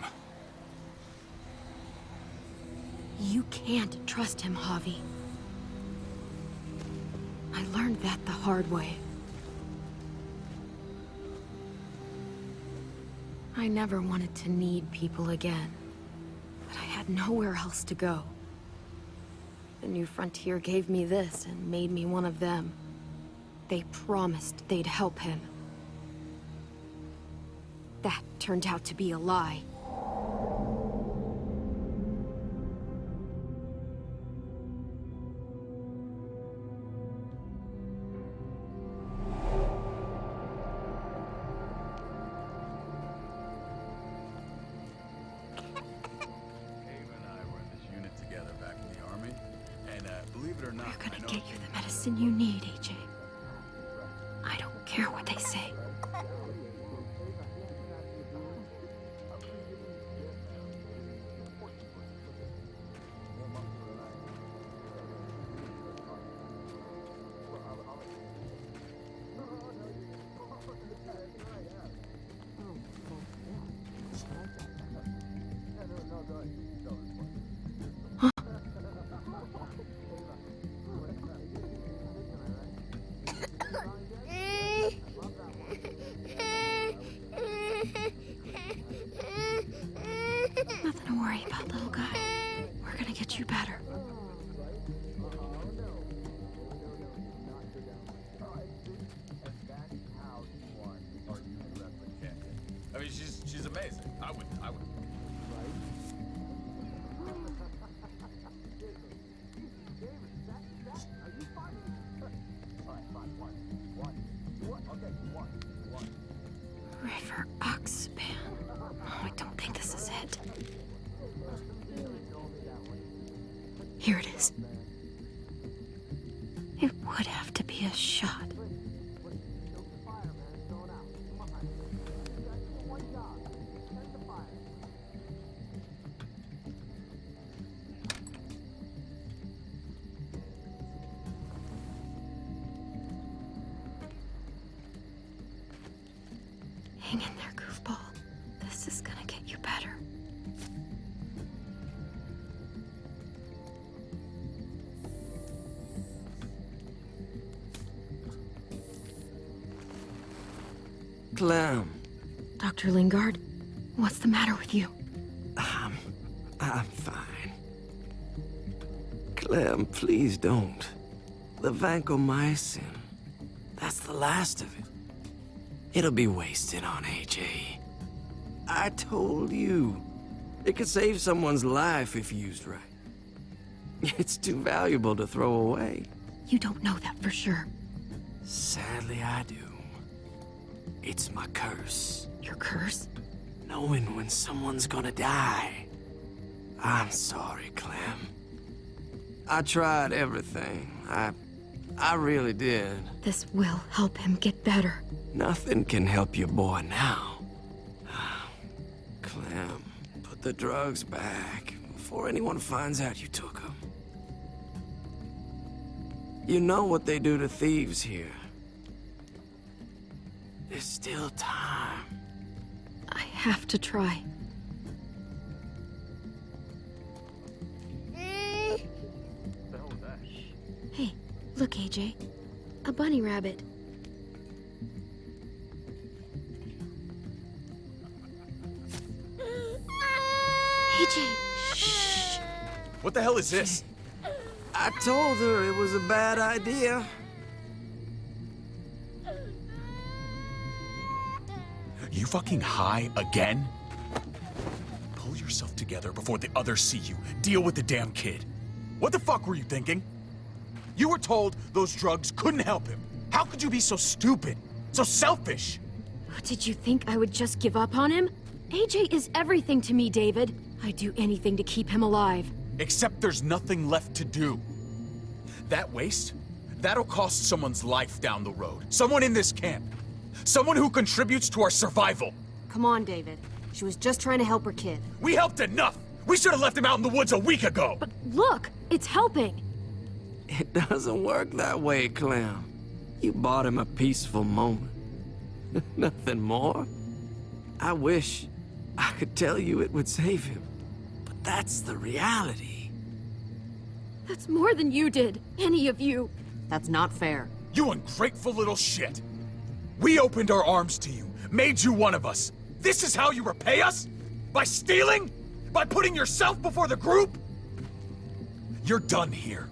Speaker 7: You can't trust him, Javi. I learned that the hard way. I never wanted to need people again, but I had nowhere else to go. The New Frontier gave me this and made me one of them. They promised they'd help him. That turned out to be a lie. We're gonna get you the medicine you need, AJ. I don't care what they say. Nothing to worry about, little guy. We're gonna get you better.
Speaker 6: I mean, she's amazing. I would.
Speaker 7: River Oxpan. Oh, I don't think this is it. Here it is. It would have to be a shot. Hang in there, goofball. This is gonna get you better.
Speaker 13: Clem.
Speaker 7: Dr. Lingard, what's the matter with you?
Speaker 13: I'm fine. Clem, please don't. The vancomycin. That's the last of it. It'll be wasted on AJ. I told you. It could save someone's life if used right. It's too valuable to throw away.
Speaker 7: You don't know that for sure.
Speaker 13: Sadly, I do. It's my curse.
Speaker 7: Your curse?
Speaker 13: Knowing when someone's gonna die. I'm sorry, Clem. I tried everything. I really did.
Speaker 7: This will help him get better.
Speaker 13: Nothing can help your boy now. Clem, put the drugs back before anyone finds out you took them. You know what they do to thieves here. There's still time.
Speaker 7: I have to try. Hey, look, AJ. A bunny rabbit. AJ, shh.
Speaker 10: What the hell is this?
Speaker 13: I told her it was a bad idea.
Speaker 10: You fucking high again? Pull
Speaker 6: yourself together before the others see you. Deal with the damn kid. What the fuck were you thinking? You were told those drugs couldn't help him. How could you be so stupid? So selfish?
Speaker 17: Did you think I would just give up on him? AJ is everything to me, David. I'd do anything to keep him alive.
Speaker 6: Except there's nothing left to do. That waste, that'll cost someone's life down the road. Someone in this camp. Someone who contributes to our survival.
Speaker 17: Come on, David. She was just trying to help her kid.
Speaker 6: We helped enough! We should have left him out in the woods a week ago!
Speaker 17: But look, it's helping.
Speaker 13: It doesn't work that way, Clem. You bought him a peaceful moment. Nothing more. I wish I could tell you it would save him. But that's the reality.
Speaker 17: That's more than you did. Any of you.
Speaker 4: That's not fair.
Speaker 6: You ungrateful little shit! We opened our arms to you, made you one of us. This is how you repay us? By stealing? By putting yourself before the group? You're done here.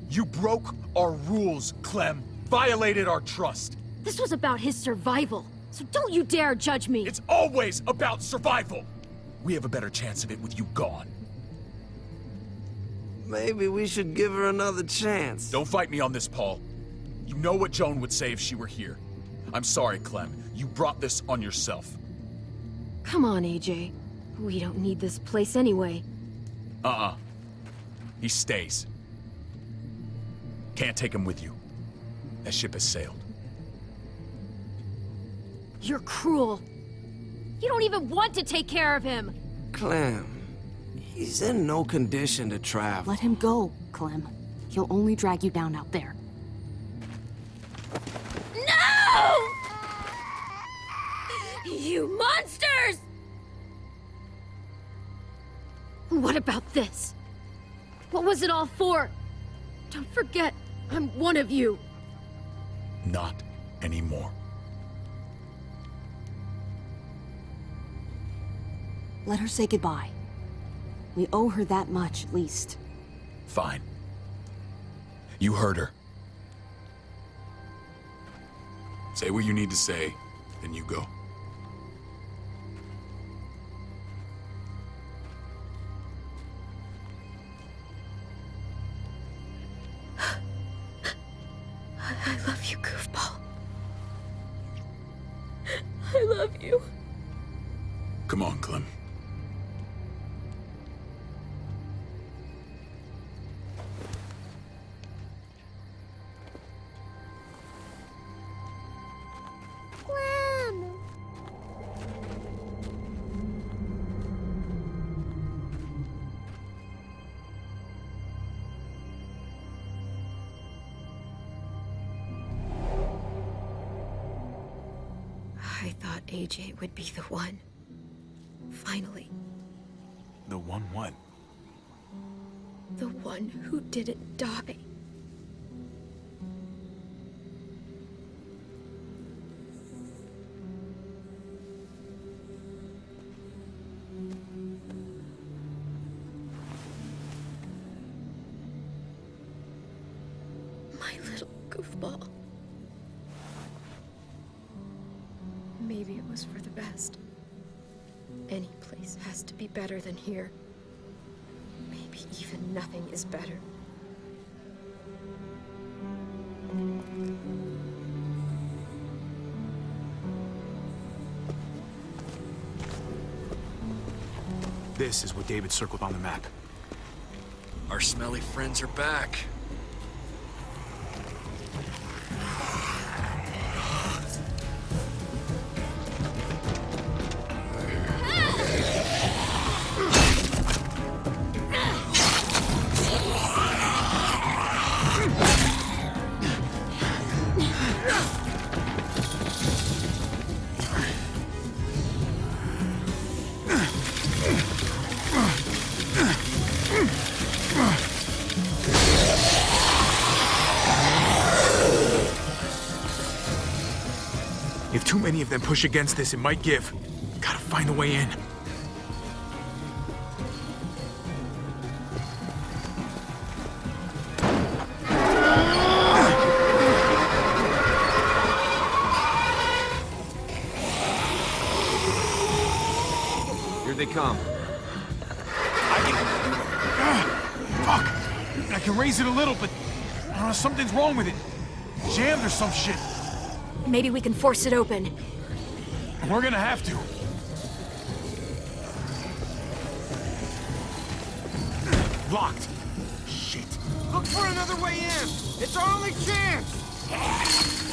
Speaker 6: You broke our rules, Clem. Violated our trust.
Speaker 17: This was about his survival, so don't you dare judge me.
Speaker 6: It's always about survival. We have a better chance of it with you gone.
Speaker 13: Maybe we should give her another chance.
Speaker 6: Don't fight me on this, Paul. You know what Joan would say if she were here. I'm sorry, Clem. You brought this on yourself.
Speaker 17: Come on, AJ. We don't need this place anyway.
Speaker 6: He stays. Can't take him with you. That ship has sailed.
Speaker 17: You're cruel. You don't even want to take care of him.
Speaker 13: Clem, he's in no condition to travel.
Speaker 9: Let him go, Clem. He'll only drag you down out there.
Speaker 17: No! You monsters! What about this? What was it all for? Don't forget, I'm one of you.
Speaker 6: Not anymore.
Speaker 9: Let her say goodbye. We owe her that much, at least.
Speaker 6: Fine. You heard her. Say what you need to say, then you go.
Speaker 17: I love you, goofball. I love you.
Speaker 6: Come on, Clem.
Speaker 17: I thought AJ would be the one. Finally.
Speaker 10: The one what?
Speaker 17: The one who didn't die. My little goofball. Maybe it was for the best. Any place has to be better than here. Maybe even nothing is better.
Speaker 10: This is what David circled on the map.
Speaker 11: Our smelly friends are back.
Speaker 10: If too many of them push against this, it might give. Gotta find a way in.
Speaker 5: Here they come.
Speaker 10: Fuck! I can raise it a little, but something's wrong with it. Jammed or some shit.
Speaker 17: Maybe we can force it open.
Speaker 10: We're gonna have to. Locked. Shit.
Speaker 18: Look for another way in. It's our only chance.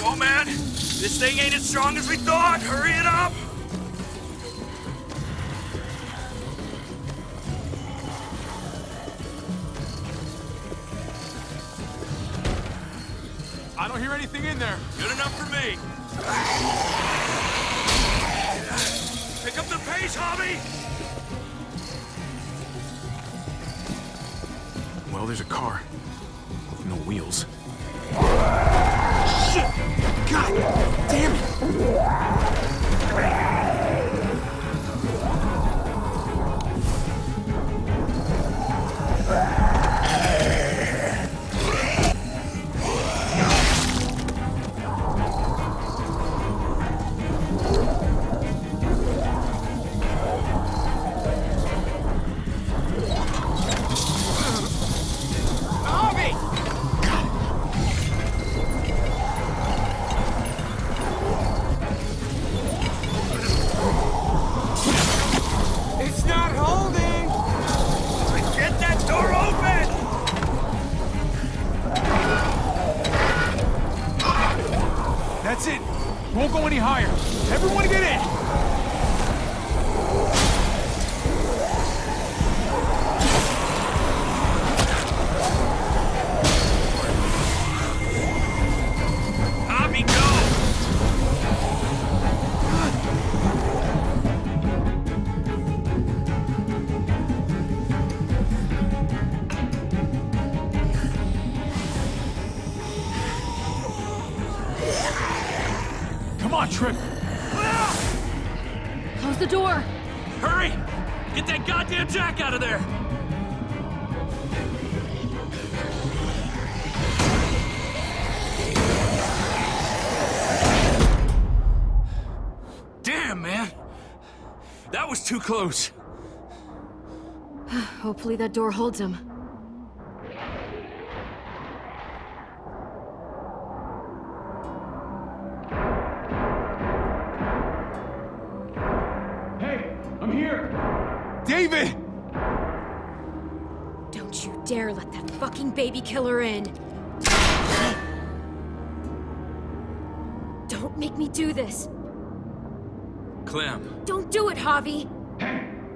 Speaker 11: Oh man, this thing ain't as strong as we thought. Hurry it up.
Speaker 10: I don't hear anything in there.
Speaker 11: Good enough for me. Pick up the pace, Hobby!
Speaker 10: Well, there's a car. With no wheels.
Speaker 18: Shit! God damn it! It's not holding!
Speaker 11: Get that door open!
Speaker 10: That's it. Won't go any higher. Everyone get in!
Speaker 11: Hobby, go!
Speaker 10: Come on, Trip.
Speaker 12: Close the door.
Speaker 11: Hurry! Get that goddamn jack out of there! Damn, man! That was too close.
Speaker 17: Hopefully that door holds him.
Speaker 10: Hey, I'm here! David!
Speaker 17: Don't you dare let that fucking baby killer in! Don't make me do this!
Speaker 11: Clem.
Speaker 17: Don't do it, Javi!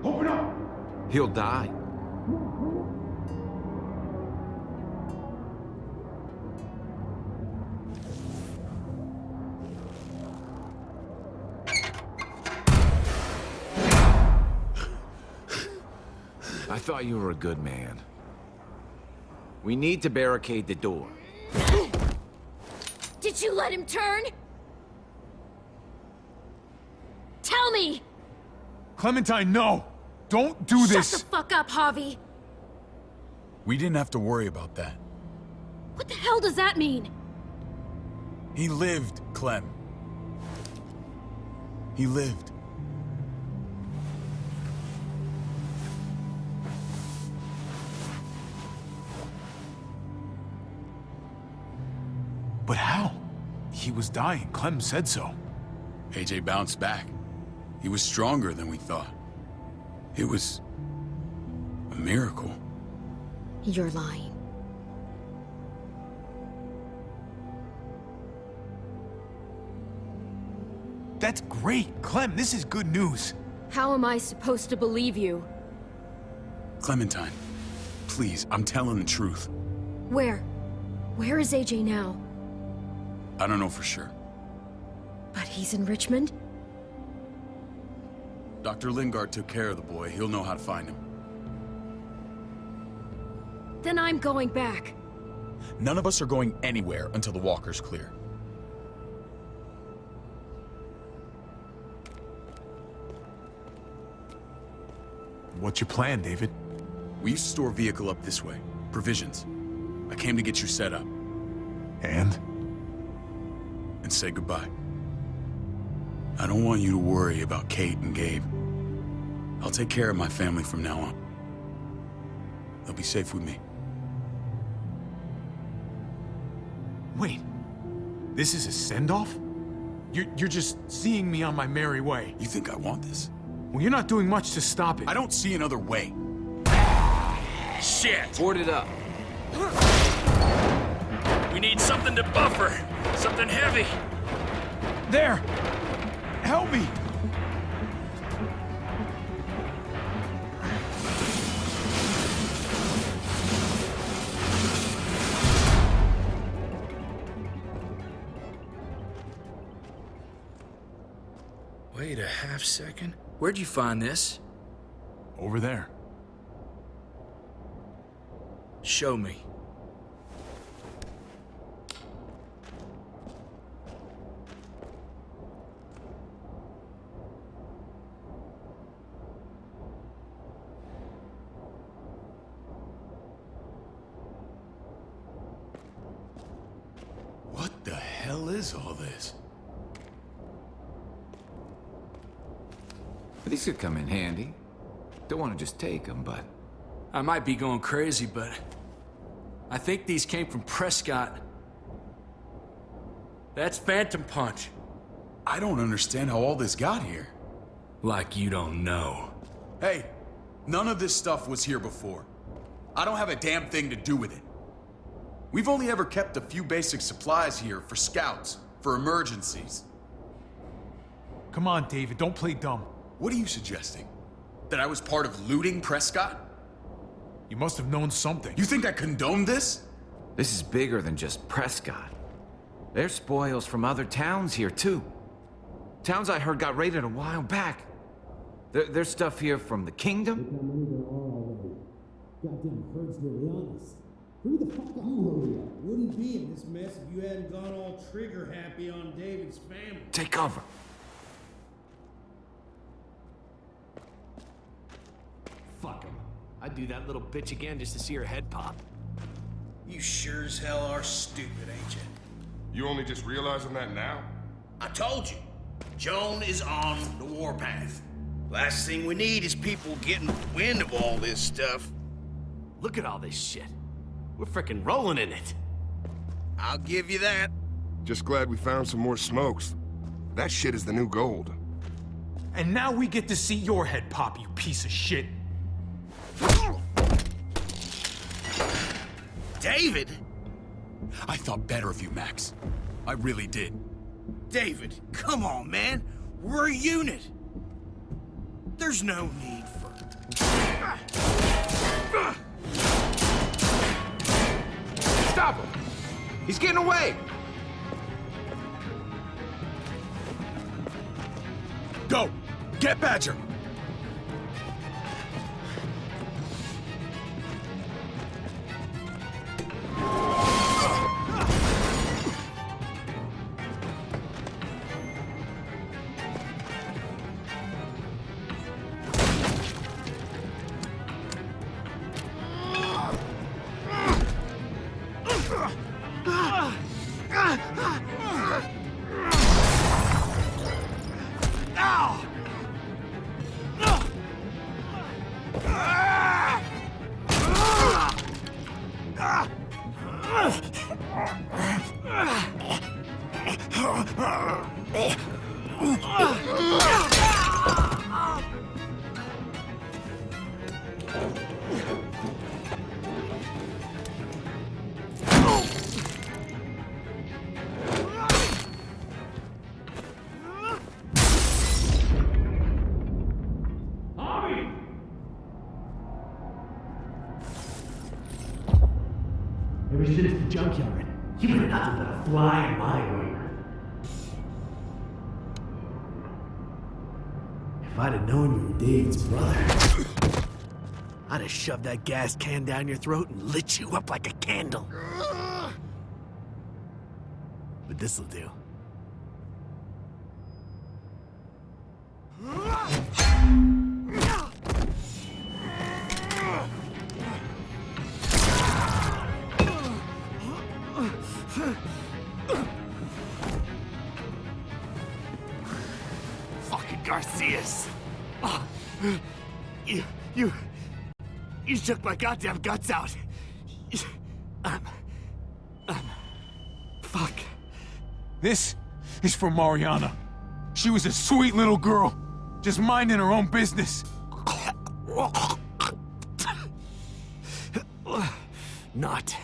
Speaker 10: Open up!
Speaker 5: He'll die. I thought you were a good man. We need to barricade the door.
Speaker 17: Did you let him turn? Tell me!
Speaker 10: Clementine, no! Don't do this!
Speaker 17: Shut the fuck up, Javi!
Speaker 6: We didn't have to worry about that.
Speaker 17: What the hell does that mean?
Speaker 6: He lived, Clem. He lived.
Speaker 10: But how? He was dying. Clem said so.
Speaker 6: AJ bounced back. He was stronger than we thought. It was a miracle.
Speaker 17: You're lying.
Speaker 10: That's great! Clem, this is good news!
Speaker 17: How am I supposed to believe you?
Speaker 6: Clementine, please, I'm telling the truth.
Speaker 17: Where? Where is AJ now?
Speaker 6: I don't know for sure.
Speaker 17: But he's in Richmond?
Speaker 6: Dr. Lingard took care of the boy. He'll know how to find him.
Speaker 17: Then I'm going back.
Speaker 6: None of us are going anywhere until the walker's clear.
Speaker 10: What's your plan, David?
Speaker 6: We used to store a vehicle up this way. Provisions. I came to get you set up.
Speaker 10: And
Speaker 6: say goodbye. I don't want you to worry about Kate and Gabe. I'll take care of my family from now on. They'll be safe with me.
Speaker 10: Wait, this is a send-off? You're just seeing me on my merry way.
Speaker 6: You think I want this?
Speaker 10: Well, you're not doing much to stop it.
Speaker 6: I don't see another way.
Speaker 11: Shit!
Speaker 13: Board it up.
Speaker 11: We need something to buffer. Something heavy.
Speaker 10: There! Help me!
Speaker 11: Wait a half second. Where'd you find this?
Speaker 10: Over there.
Speaker 11: Show me.
Speaker 6: What the hell is all this?
Speaker 5: These could come in handy. Don't want to just take them, but...
Speaker 11: I might be going crazy, but I think these came from Prescott. That's Phantom Punch.
Speaker 6: I don't understand how all this got here.
Speaker 11: Like you don't know.
Speaker 6: Hey, none of this stuff was here before. I don't have a damn thing to do with it. We've only ever kept a few basic supplies here for scouts, for emergencies.
Speaker 10: Come on, David, don't play dumb.
Speaker 6: What are you suggesting? That I was part of looting Prescott?
Speaker 10: You must have known something.
Speaker 6: You think I condoned this?
Speaker 5: This is bigger than just Prescott. There's spoils from other towns here, too. Towns I heard got raided a while back. There's stuff here from the kingdom.
Speaker 19: Goddamn herd's nearly on us. Hurry the fuck up. Wouldn't be in this mess if you hadn't gone all trigger happy on David's family.
Speaker 5: Take cover.
Speaker 13: Fuck him. I'd do that little bitch again just to see her head pop.
Speaker 16: You sure as hell are stupid, ain't you?
Speaker 20: You only just realizing that now?
Speaker 16: I told you. Joan is on the warpath. Last thing we need is people getting wind of all this stuff.
Speaker 13: Look at all this shit. We're frickin' rolling in it.
Speaker 16: I'll give you that.
Speaker 20: Just glad we found some more smokes. That shit is the new gold.
Speaker 10: And now we get to see your head pop, you piece of shit.
Speaker 16: David?
Speaker 6: I thought better of you, Max. I really did.
Speaker 16: David, come on, man. We're a unit. There's no need for...
Speaker 5: Stop him! He's getting away!
Speaker 6: Go! Get Badger!
Speaker 21: Ever since the junkyard, you were nothing but a fly in my wing. If I'd have known you were David's brother, I'd have shoved that gas can down your throat and lit you up like a candle. But this'll do.
Speaker 13: Fucking Garcias.
Speaker 21: You took my goddamn guts out. Fuck.
Speaker 10: This is for Mariana. She was a sweet little girl, just minding her own business.
Speaker 21: Not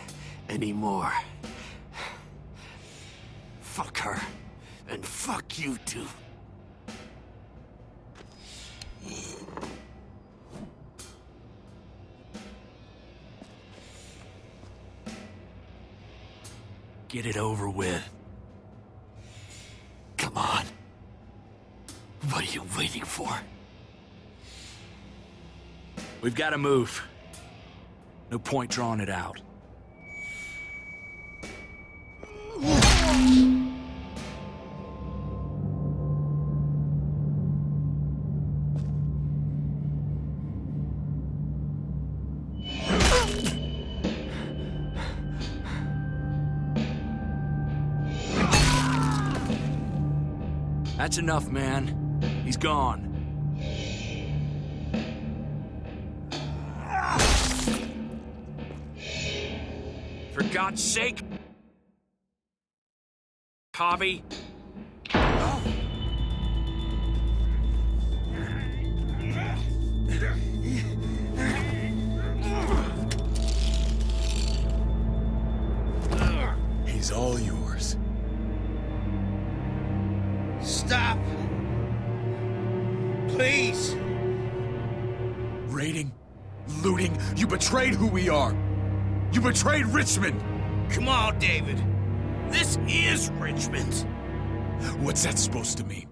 Speaker 21: anymore. Fuck her. And fuck you too.
Speaker 11: Get it over with.
Speaker 21: Come on. What are you waiting for?
Speaker 11: We've got to move. No point drawing it out. That's enough, man. He's gone. For God's sake! Hobby.
Speaker 6: He's all yours.
Speaker 16: Stop! Please!
Speaker 6: Raiding, looting, you betrayed who we are! You betrayed Richmond!
Speaker 16: Come on, David. This is Richmond.
Speaker 6: What's that supposed to mean?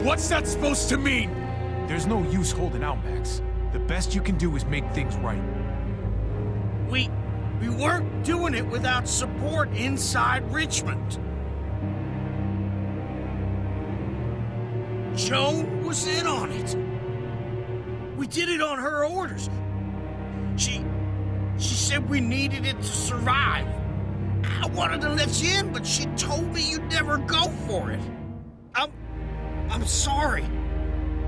Speaker 6: What's that supposed to mean?
Speaker 10: There's no use holding out, Max. The best you can do is make things right.
Speaker 16: We weren't doing it without support inside Richmond. Joan was in on it. We did it on her orders. She said we needed it to survive. I wanted to let you in, but she told me you'd never go for it. I'm sorry.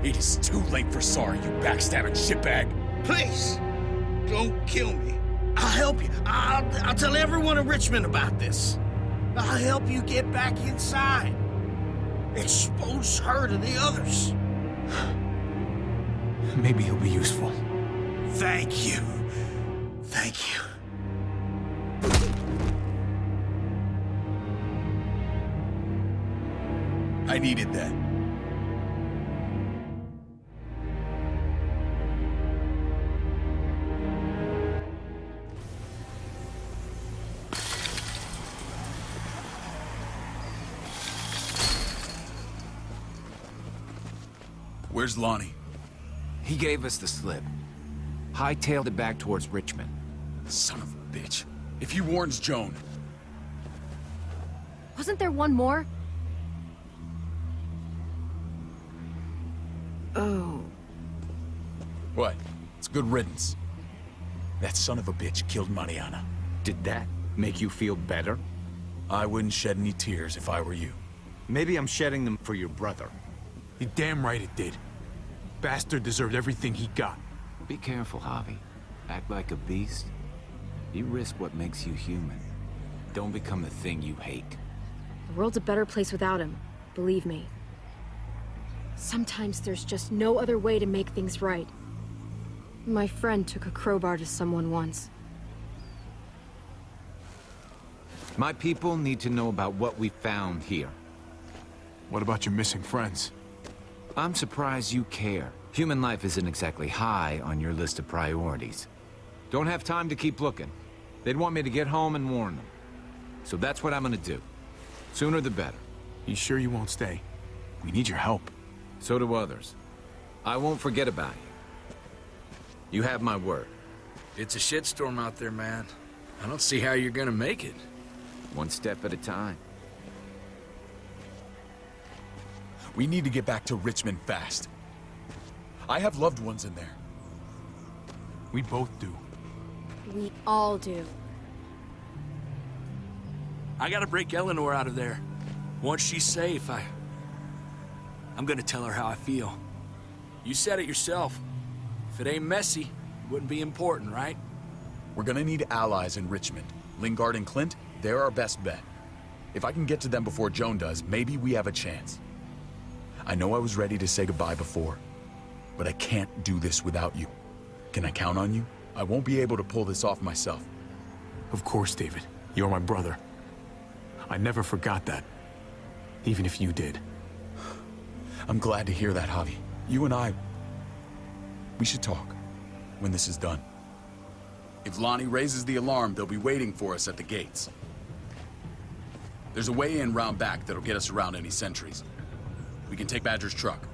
Speaker 6: It is too late for sorry, you backstabbing shitbag.
Speaker 16: Please, don't kill me. I'll help you. I'll tell everyone in Richmond about this. I'll help you get back inside. Expose her to the others.
Speaker 10: Maybe he'll be useful.
Speaker 16: Thank you. Thank you.
Speaker 6: I needed that. Where's Lonnie?
Speaker 5: He gave us the slip. Hightailed it back towards Richmond.
Speaker 6: Son of a bitch. If he warns Joan...
Speaker 17: Wasn't there one more? Oh.
Speaker 6: What? It's good riddance. That son of a bitch killed Mariana.
Speaker 2: Did that make you feel better?
Speaker 6: I wouldn't shed any tears if I were you.
Speaker 2: Maybe I'm shedding them for your brother.
Speaker 10: You're damn right it did. Bastard deserved everything he got.
Speaker 5: Be careful, Javi. Act like a beast. You risk what makes you human. Don't become the thing you hate.
Speaker 17: The world's a better place without him, believe me. Sometimes there's just no other way to make things right. My friend took a crowbar to someone once.
Speaker 5: My people need to know about what we found here.
Speaker 10: What about your missing friends?
Speaker 5: I'm surprised you care. Human life isn't exactly high on your list of priorities. Don't have time to keep looking. They'd want me to get home and warn them. So that's what I'm gonna do. Sooner the better.
Speaker 10: You sure you won't stay? We need your help.
Speaker 5: So do others. I won't forget about you. You have my word.
Speaker 11: It's a shitstorm out there, man. I don't see how you're gonna make it.
Speaker 5: One step at a time.
Speaker 6: We need to get back to Richmond fast. I have loved ones in there.
Speaker 10: We both do.
Speaker 17: We all do.
Speaker 11: I gotta break Eleanor out of there. Once she's safe, I'm gonna tell her how I feel. You said it yourself. If it ain't messy, it wouldn't be important, right?
Speaker 6: We're gonna need allies in Richmond. Lingard and Clint, they're our best bet. If I can get to them before Joan does, maybe we have a chance. I know I was ready to say goodbye before, but I can't do this without you. Can I count on you? I won't be able to pull this off myself.
Speaker 2: Of course, David. You're my brother. I never forgot that. Even if you did.
Speaker 6: I'm glad to hear that, Javi. You and I, we should talk when this is done. If Lonnie raises the alarm, they'll be waiting for us at the gates. There's a way in round back that'll get us around any sentries. We can take Badger's truck.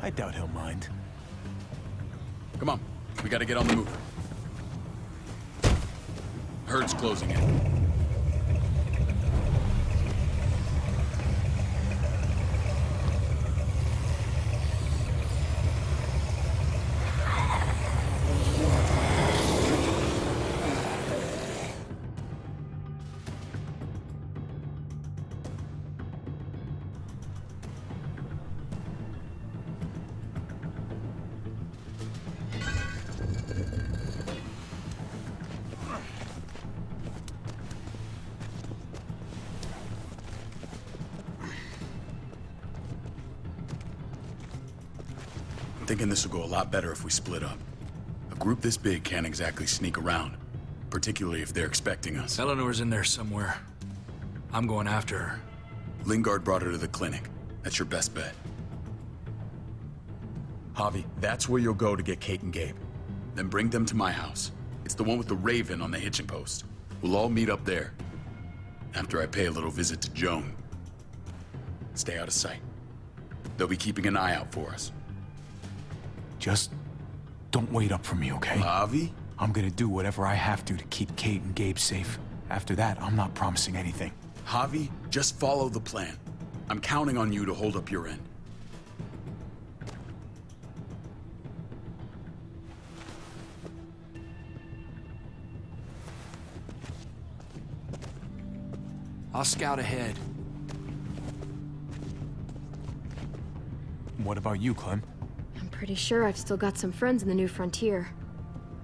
Speaker 2: I doubt he'll mind.
Speaker 6: Come on, we gotta get on the move. Herd's closing in. I'm thinking this will go a lot better if we split up. A group this big can't exactly sneak around, particularly if they're expecting us.
Speaker 11: Eleanor's in there somewhere. I'm going after her.
Speaker 6: Lingard brought her to the clinic. That's your best bet. Javi, that's where you'll go to get Kate and Gabe. Then bring them to my house. It's the one with the Raven on the hitching post. We'll all meet up there. After I pay a little visit to Joan. Stay out of sight. They'll be keeping an eye out for us.
Speaker 2: Just don't wait up for me, okay?
Speaker 6: Javi?
Speaker 2: I'm gonna do whatever I have to keep Kate and Gabe safe. After that, I'm not promising anything.
Speaker 6: Javi, just follow the plan. I'm counting on you to hold up your end.
Speaker 11: I'll scout ahead.
Speaker 2: What about you, Clem?
Speaker 17: I'm pretty sure I've still got some friends in the New Frontier.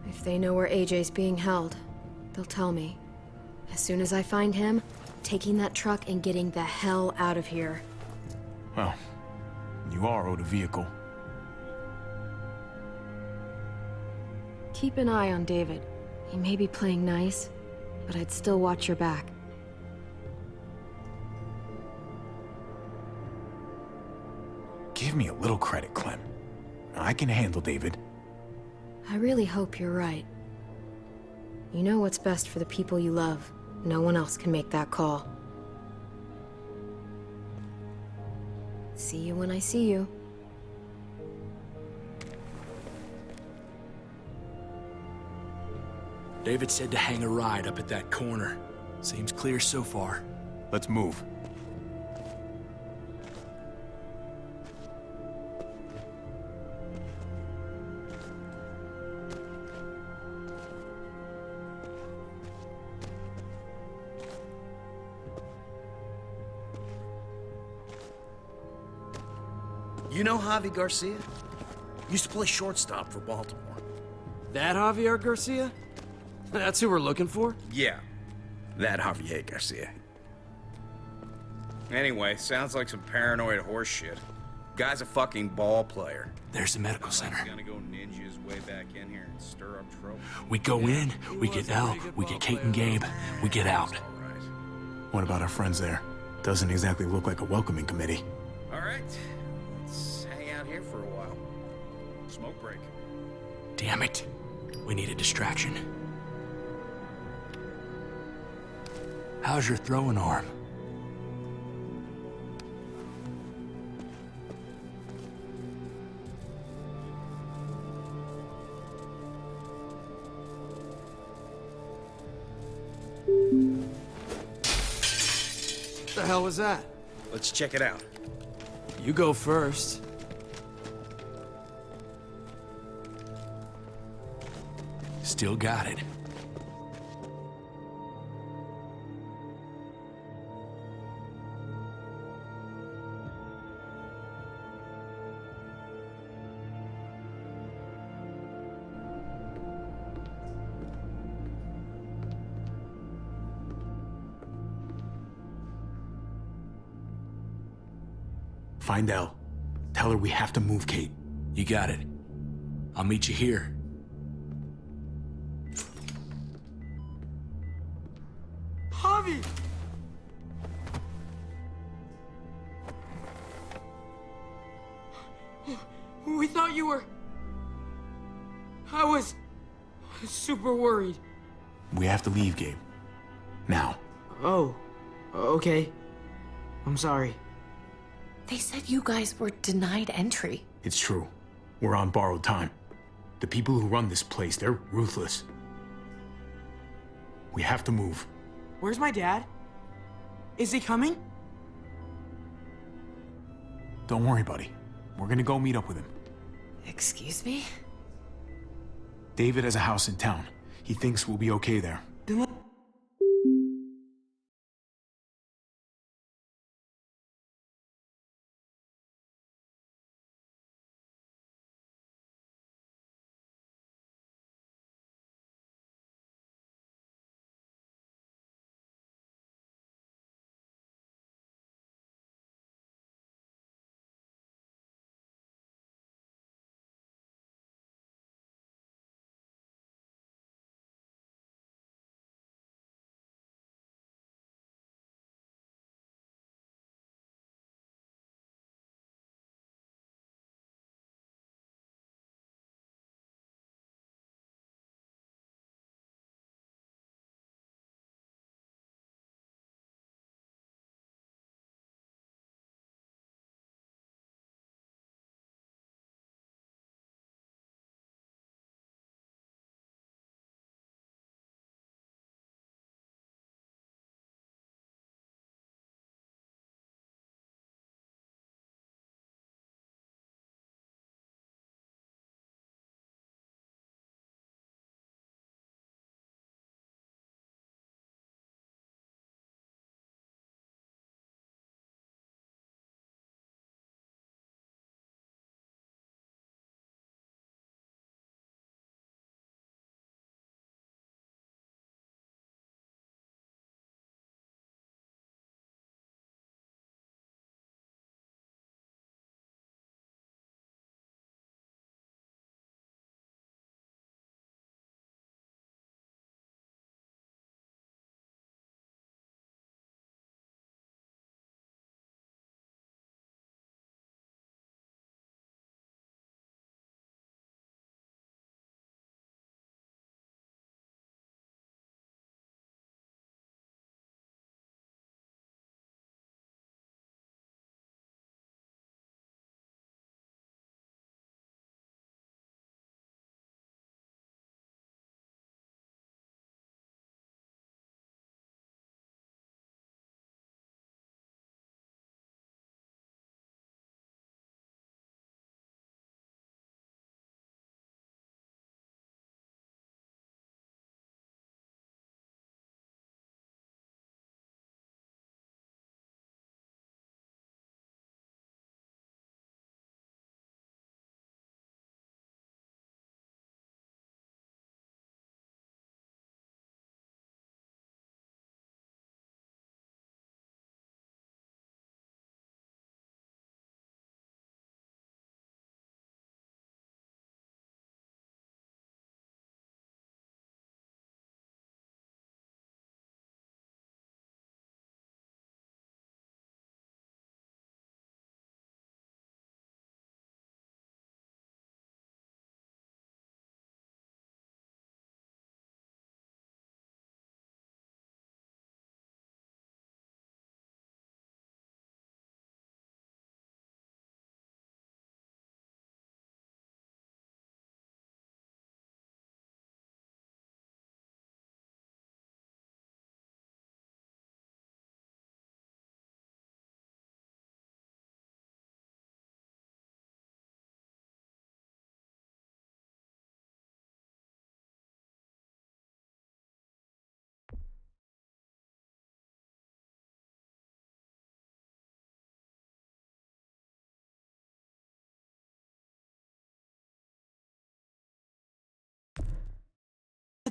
Speaker 17: If they know where AJ's being held, they'll tell me. As soon as I find him, taking that truck and getting the hell out of here.
Speaker 2: Well, you are owed a vehicle.
Speaker 17: Keep an eye on David. He may be playing nice, but I'd still watch your back.
Speaker 2: Give me a little credit, Clem. I can handle David.
Speaker 17: I really hope you're right. You know what's best for the people you love. No one else can make that call. See you when I see you.
Speaker 11: David said to hang a ride up at that corner. Seems clear so far.
Speaker 2: Let's move.
Speaker 16: You know Javi Garcia? Used to play shortstop for Baltimore.
Speaker 13: That Javier Garcia? That's who we're looking for?
Speaker 1: Yeah, that Javier Garcia. Anyway, sounds like some paranoid horse shit. Guy's a fucking ball player.
Speaker 11: There's the medical center.
Speaker 1: He's gonna go ninja his way back in here and stir up trouble.
Speaker 11: We go in, we get Elle, we get Kate and Gabe, we get out.
Speaker 2: What about our friends there? Doesn't exactly look like a welcoming committee.
Speaker 1: All right, let's hang out here for a while. Smoke break.
Speaker 11: Damn it. We need a distraction. How's your throwing arm?
Speaker 13: What the hell was that?
Speaker 1: Let's check it out.
Speaker 13: You go first.
Speaker 11: Still got it.
Speaker 10: Find Elle. Tell her we have to move Kate.
Speaker 11: You got it. I'll meet you here.
Speaker 8: Javi! We thought you were... I was super worried.
Speaker 10: We have to leave, Gabe. Now.
Speaker 8: Oh, okay. I'm sorry.
Speaker 7: They said you guys were denied entry.
Speaker 10: It's true. We're on borrowed time. The people who run this place, they're ruthless. We have to move.
Speaker 8: Where's my dad? Is he coming?
Speaker 10: Don't worry, buddy. We're gonna go meet up with him.
Speaker 7: Excuse me?
Speaker 10: David has a house in town. He thinks we'll be okay there.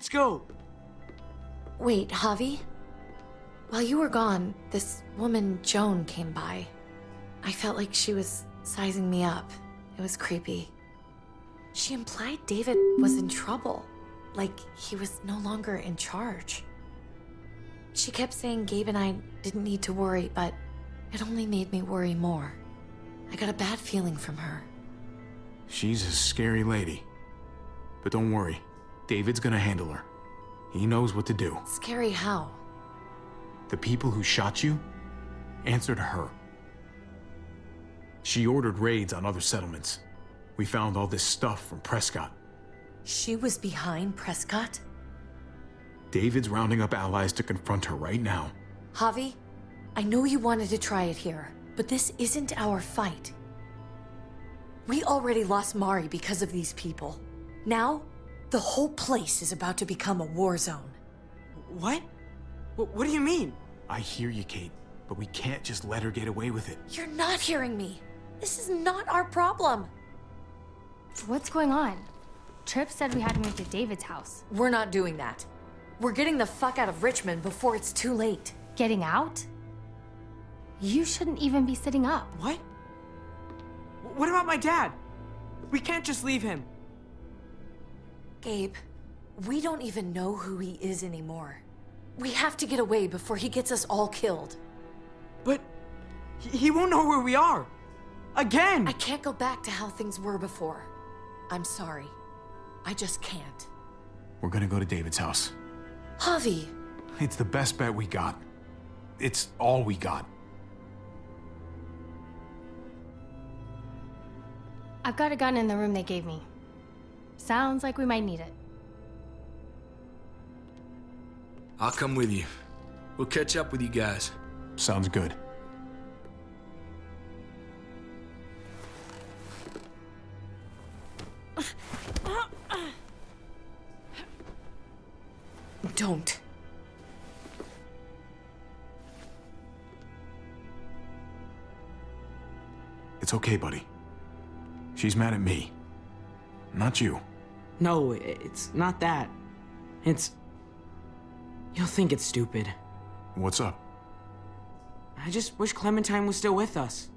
Speaker 8: Let's go.
Speaker 7: Wait, Javi? While you were gone, this woman, Joan, came by. I felt like she was sizing me up. It was creepy. She implied David was in trouble, like he was no longer in charge. She kept saying Gabe and I didn't need to worry, but it only made me worry more. I got a bad feeling from her.
Speaker 10: She's a scary lady. But don't worry, David's gonna handle her. He knows what to do.
Speaker 7: Scary how?
Speaker 10: The people who shot you answer to her. She ordered raids on other settlements. We found all this stuff from Prescott.
Speaker 7: She was behind Prescott?
Speaker 10: David's rounding up allies to confront her right now.
Speaker 7: Javi, I know you wanted to try it here, but this isn't our fight. We already lost Mari because of these people. Now, the whole place is about to become a war zone.
Speaker 8: What? What do you mean?
Speaker 10: I hear you, Kate, but we can't just let her get away with it.
Speaker 7: You're not hearing me. This is not our problem.
Speaker 9: What's going on? Tripp said we had to move to David's house.
Speaker 7: We're not doing that. We're getting the fuck out of Richmond before it's too late.
Speaker 9: Getting out? You shouldn't even be sitting up.
Speaker 8: What? What about my dad? We can't just leave him.
Speaker 7: Gabe, we don't even know who he is anymore. We have to get away before he gets us all killed.
Speaker 8: But he won't know where we are. Again!
Speaker 7: I can't go back to how things were before. I'm sorry. I just can't.
Speaker 10: We're gonna go to David's house.
Speaker 7: Javi!
Speaker 10: It's the best bet we got. It's all we got.
Speaker 9: I've got a gun in the room they gave me. Sounds like we might need it.
Speaker 11: I'll come with you. We'll catch up with you guys.
Speaker 10: Sounds good.
Speaker 7: Don't.
Speaker 10: It's okay, buddy. She's mad at me. Not you.
Speaker 8: No, it's not that. It's... You'll think it's stupid.
Speaker 10: What's up?
Speaker 8: I just wish Clementine was still with us.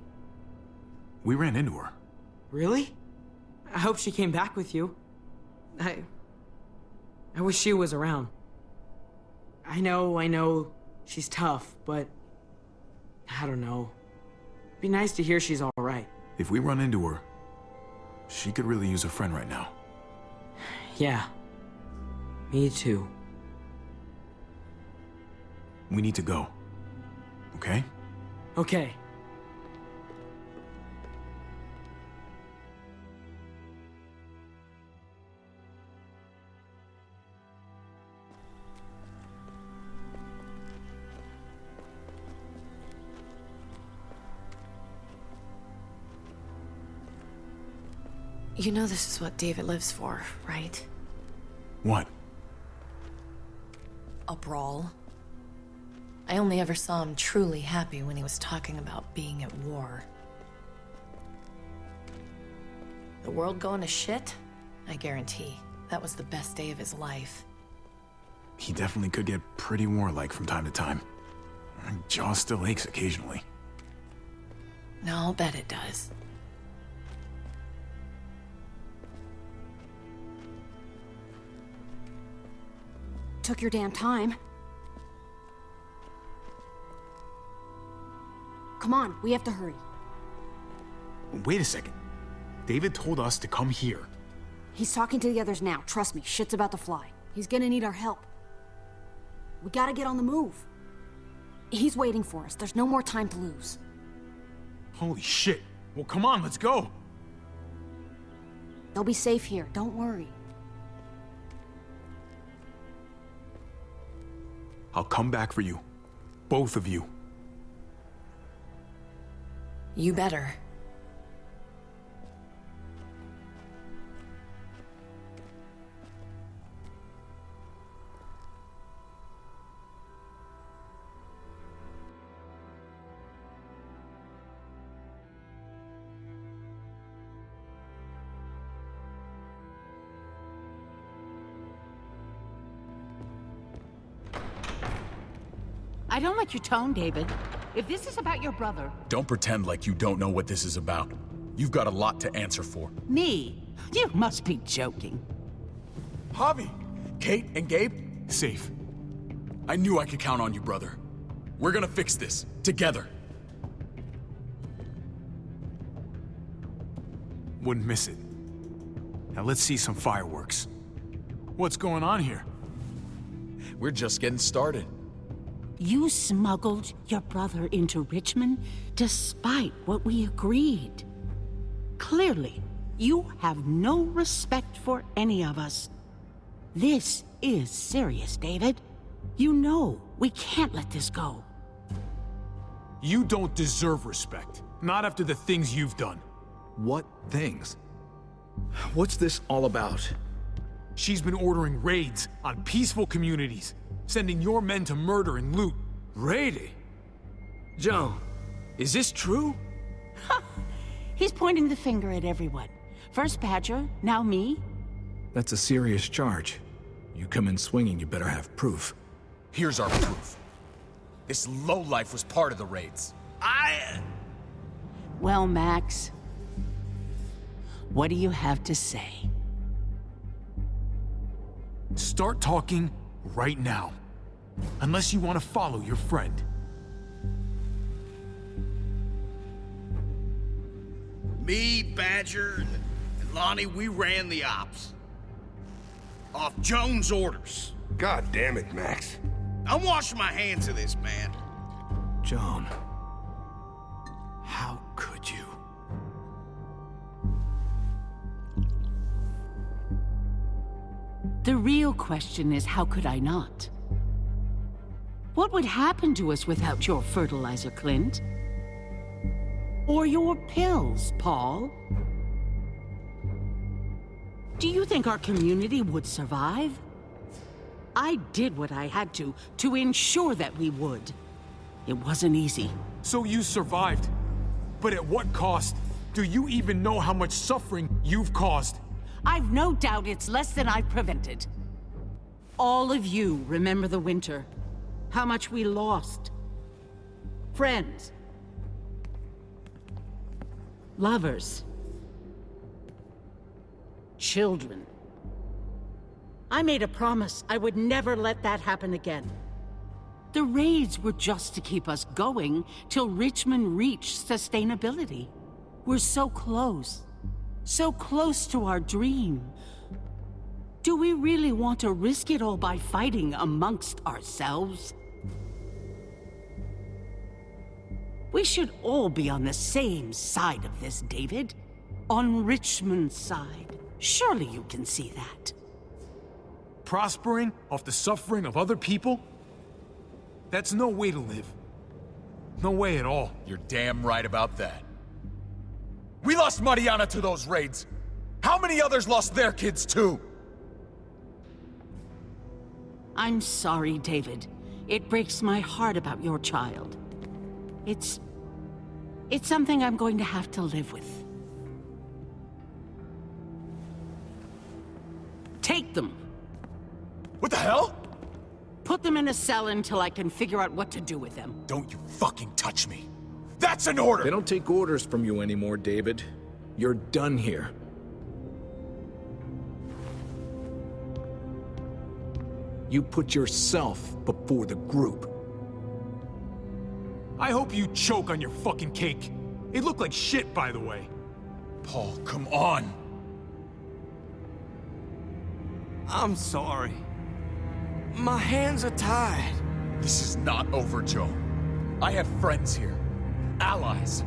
Speaker 10: We ran into her.
Speaker 8: Really? I hope she came back with you. I wish she was around. I know, she's tough, but... I don't know. Be nice to hear she's alright.
Speaker 10: If we run into her, she could really use a friend right now.
Speaker 8: Yeah. Me too.
Speaker 10: We need to go. Okay?
Speaker 8: Okay.
Speaker 7: You know this is what David lives for, right?
Speaker 10: What?
Speaker 7: A brawl. I only ever saw him truly happy when he was talking about being at war. The world going to shit? I guarantee. That was the best day of his life.
Speaker 10: He definitely could get pretty warlike from time to time. My jaw still aches occasionally.
Speaker 7: No, I'll bet it does.
Speaker 3: Took your damn time. Come on, we have to hurry.
Speaker 10: Wait a second. David told us to come here.
Speaker 3: He's talking to the others now. Trust me, shit's about to fly. He's gonna need our help. We gotta get on the move. He's waiting for us. There's no more time to lose.
Speaker 10: Holy shit. Well, come on, let's go.
Speaker 3: They'll be safe here. Don't worry.
Speaker 10: I'll come back for you. Both of you.
Speaker 7: You better.
Speaker 15: I don't like your tone, David. If this is about your brother...
Speaker 6: Don't pretend like you don't know what this is about. You've got a lot to answer for.
Speaker 15: Me? You must be joking.
Speaker 6: Javi! Kate and Gabe? Safe. I knew I could count on you, brother. We're gonna fix this. Together.
Speaker 10: Wouldn't miss it. Now let's see some fireworks. What's going on here?
Speaker 6: We're just getting started.
Speaker 15: You smuggled your brother into Richmond despite what we agreed. Clearly, you have no respect for any of us. This is serious, David. You know we can't let this go.
Speaker 10: You don't deserve respect. Not after the things you've done.
Speaker 14: What things? What's this all about?
Speaker 10: She's been ordering raids on peaceful communities, sending your men to murder and loot.
Speaker 13: Raiding? Joan, is this true?
Speaker 15: He's pointing the finger at everyone. First Badger, now me.
Speaker 14: That's a serious charge. You come in swinging, you better have proof.
Speaker 6: Here's our proof. This lowlife was part of the raids.
Speaker 15: Well, Max, what do you have to say?
Speaker 10: Start talking right now. Unless you want to follow your friend.
Speaker 16: Me, Badger, and Lonnie, we ran the ops. Off Jones' orders.
Speaker 20: God damn it, Max.
Speaker 16: I'm washing my hands of this, man.
Speaker 14: Joan, how could you?
Speaker 15: The real question is, how could I not? What would happen to us without your fertilizer, Clint? Or your pills, Paul? Do you think our community would survive? I did what I had to ensure that we would. It wasn't easy.
Speaker 10: So you survived. But at what cost? Do you even know how much suffering you've caused?
Speaker 15: I've no doubt it's less than I've prevented. All of you remember the winter. How much we lost. Friends. Lovers. Children. I made a promise I would never let that happen again. The raids were just to keep us going till Richmond reached sustainability. We're so close. So close to our dream. Do we really want to risk it all by fighting amongst ourselves? We should all be on the same side of this, David. On Richmond's side. Surely you can see that.
Speaker 10: Prospering off the suffering of other people? That's no way to live. No way at all.
Speaker 6: You're damn right about that. We lost Mariana to those raids. How many others lost their kids too?
Speaker 15: I'm sorry, David. It breaks my heart about your child. It's something I'm going to have to live with. Take them.
Speaker 6: What the hell?
Speaker 15: Put them in a cell until I can figure out what to do with them.
Speaker 6: Don't you fucking touch me. That's an order!
Speaker 14: They don't take orders from you anymore, David. You're done here. You put yourself before the group.
Speaker 10: I hope you choke on your fucking cake. It looked like shit, by the way.
Speaker 6: Paul, come on!
Speaker 13: I'm sorry. My hands are tied.
Speaker 6: This is not over, Joe. I have friends here. Allies.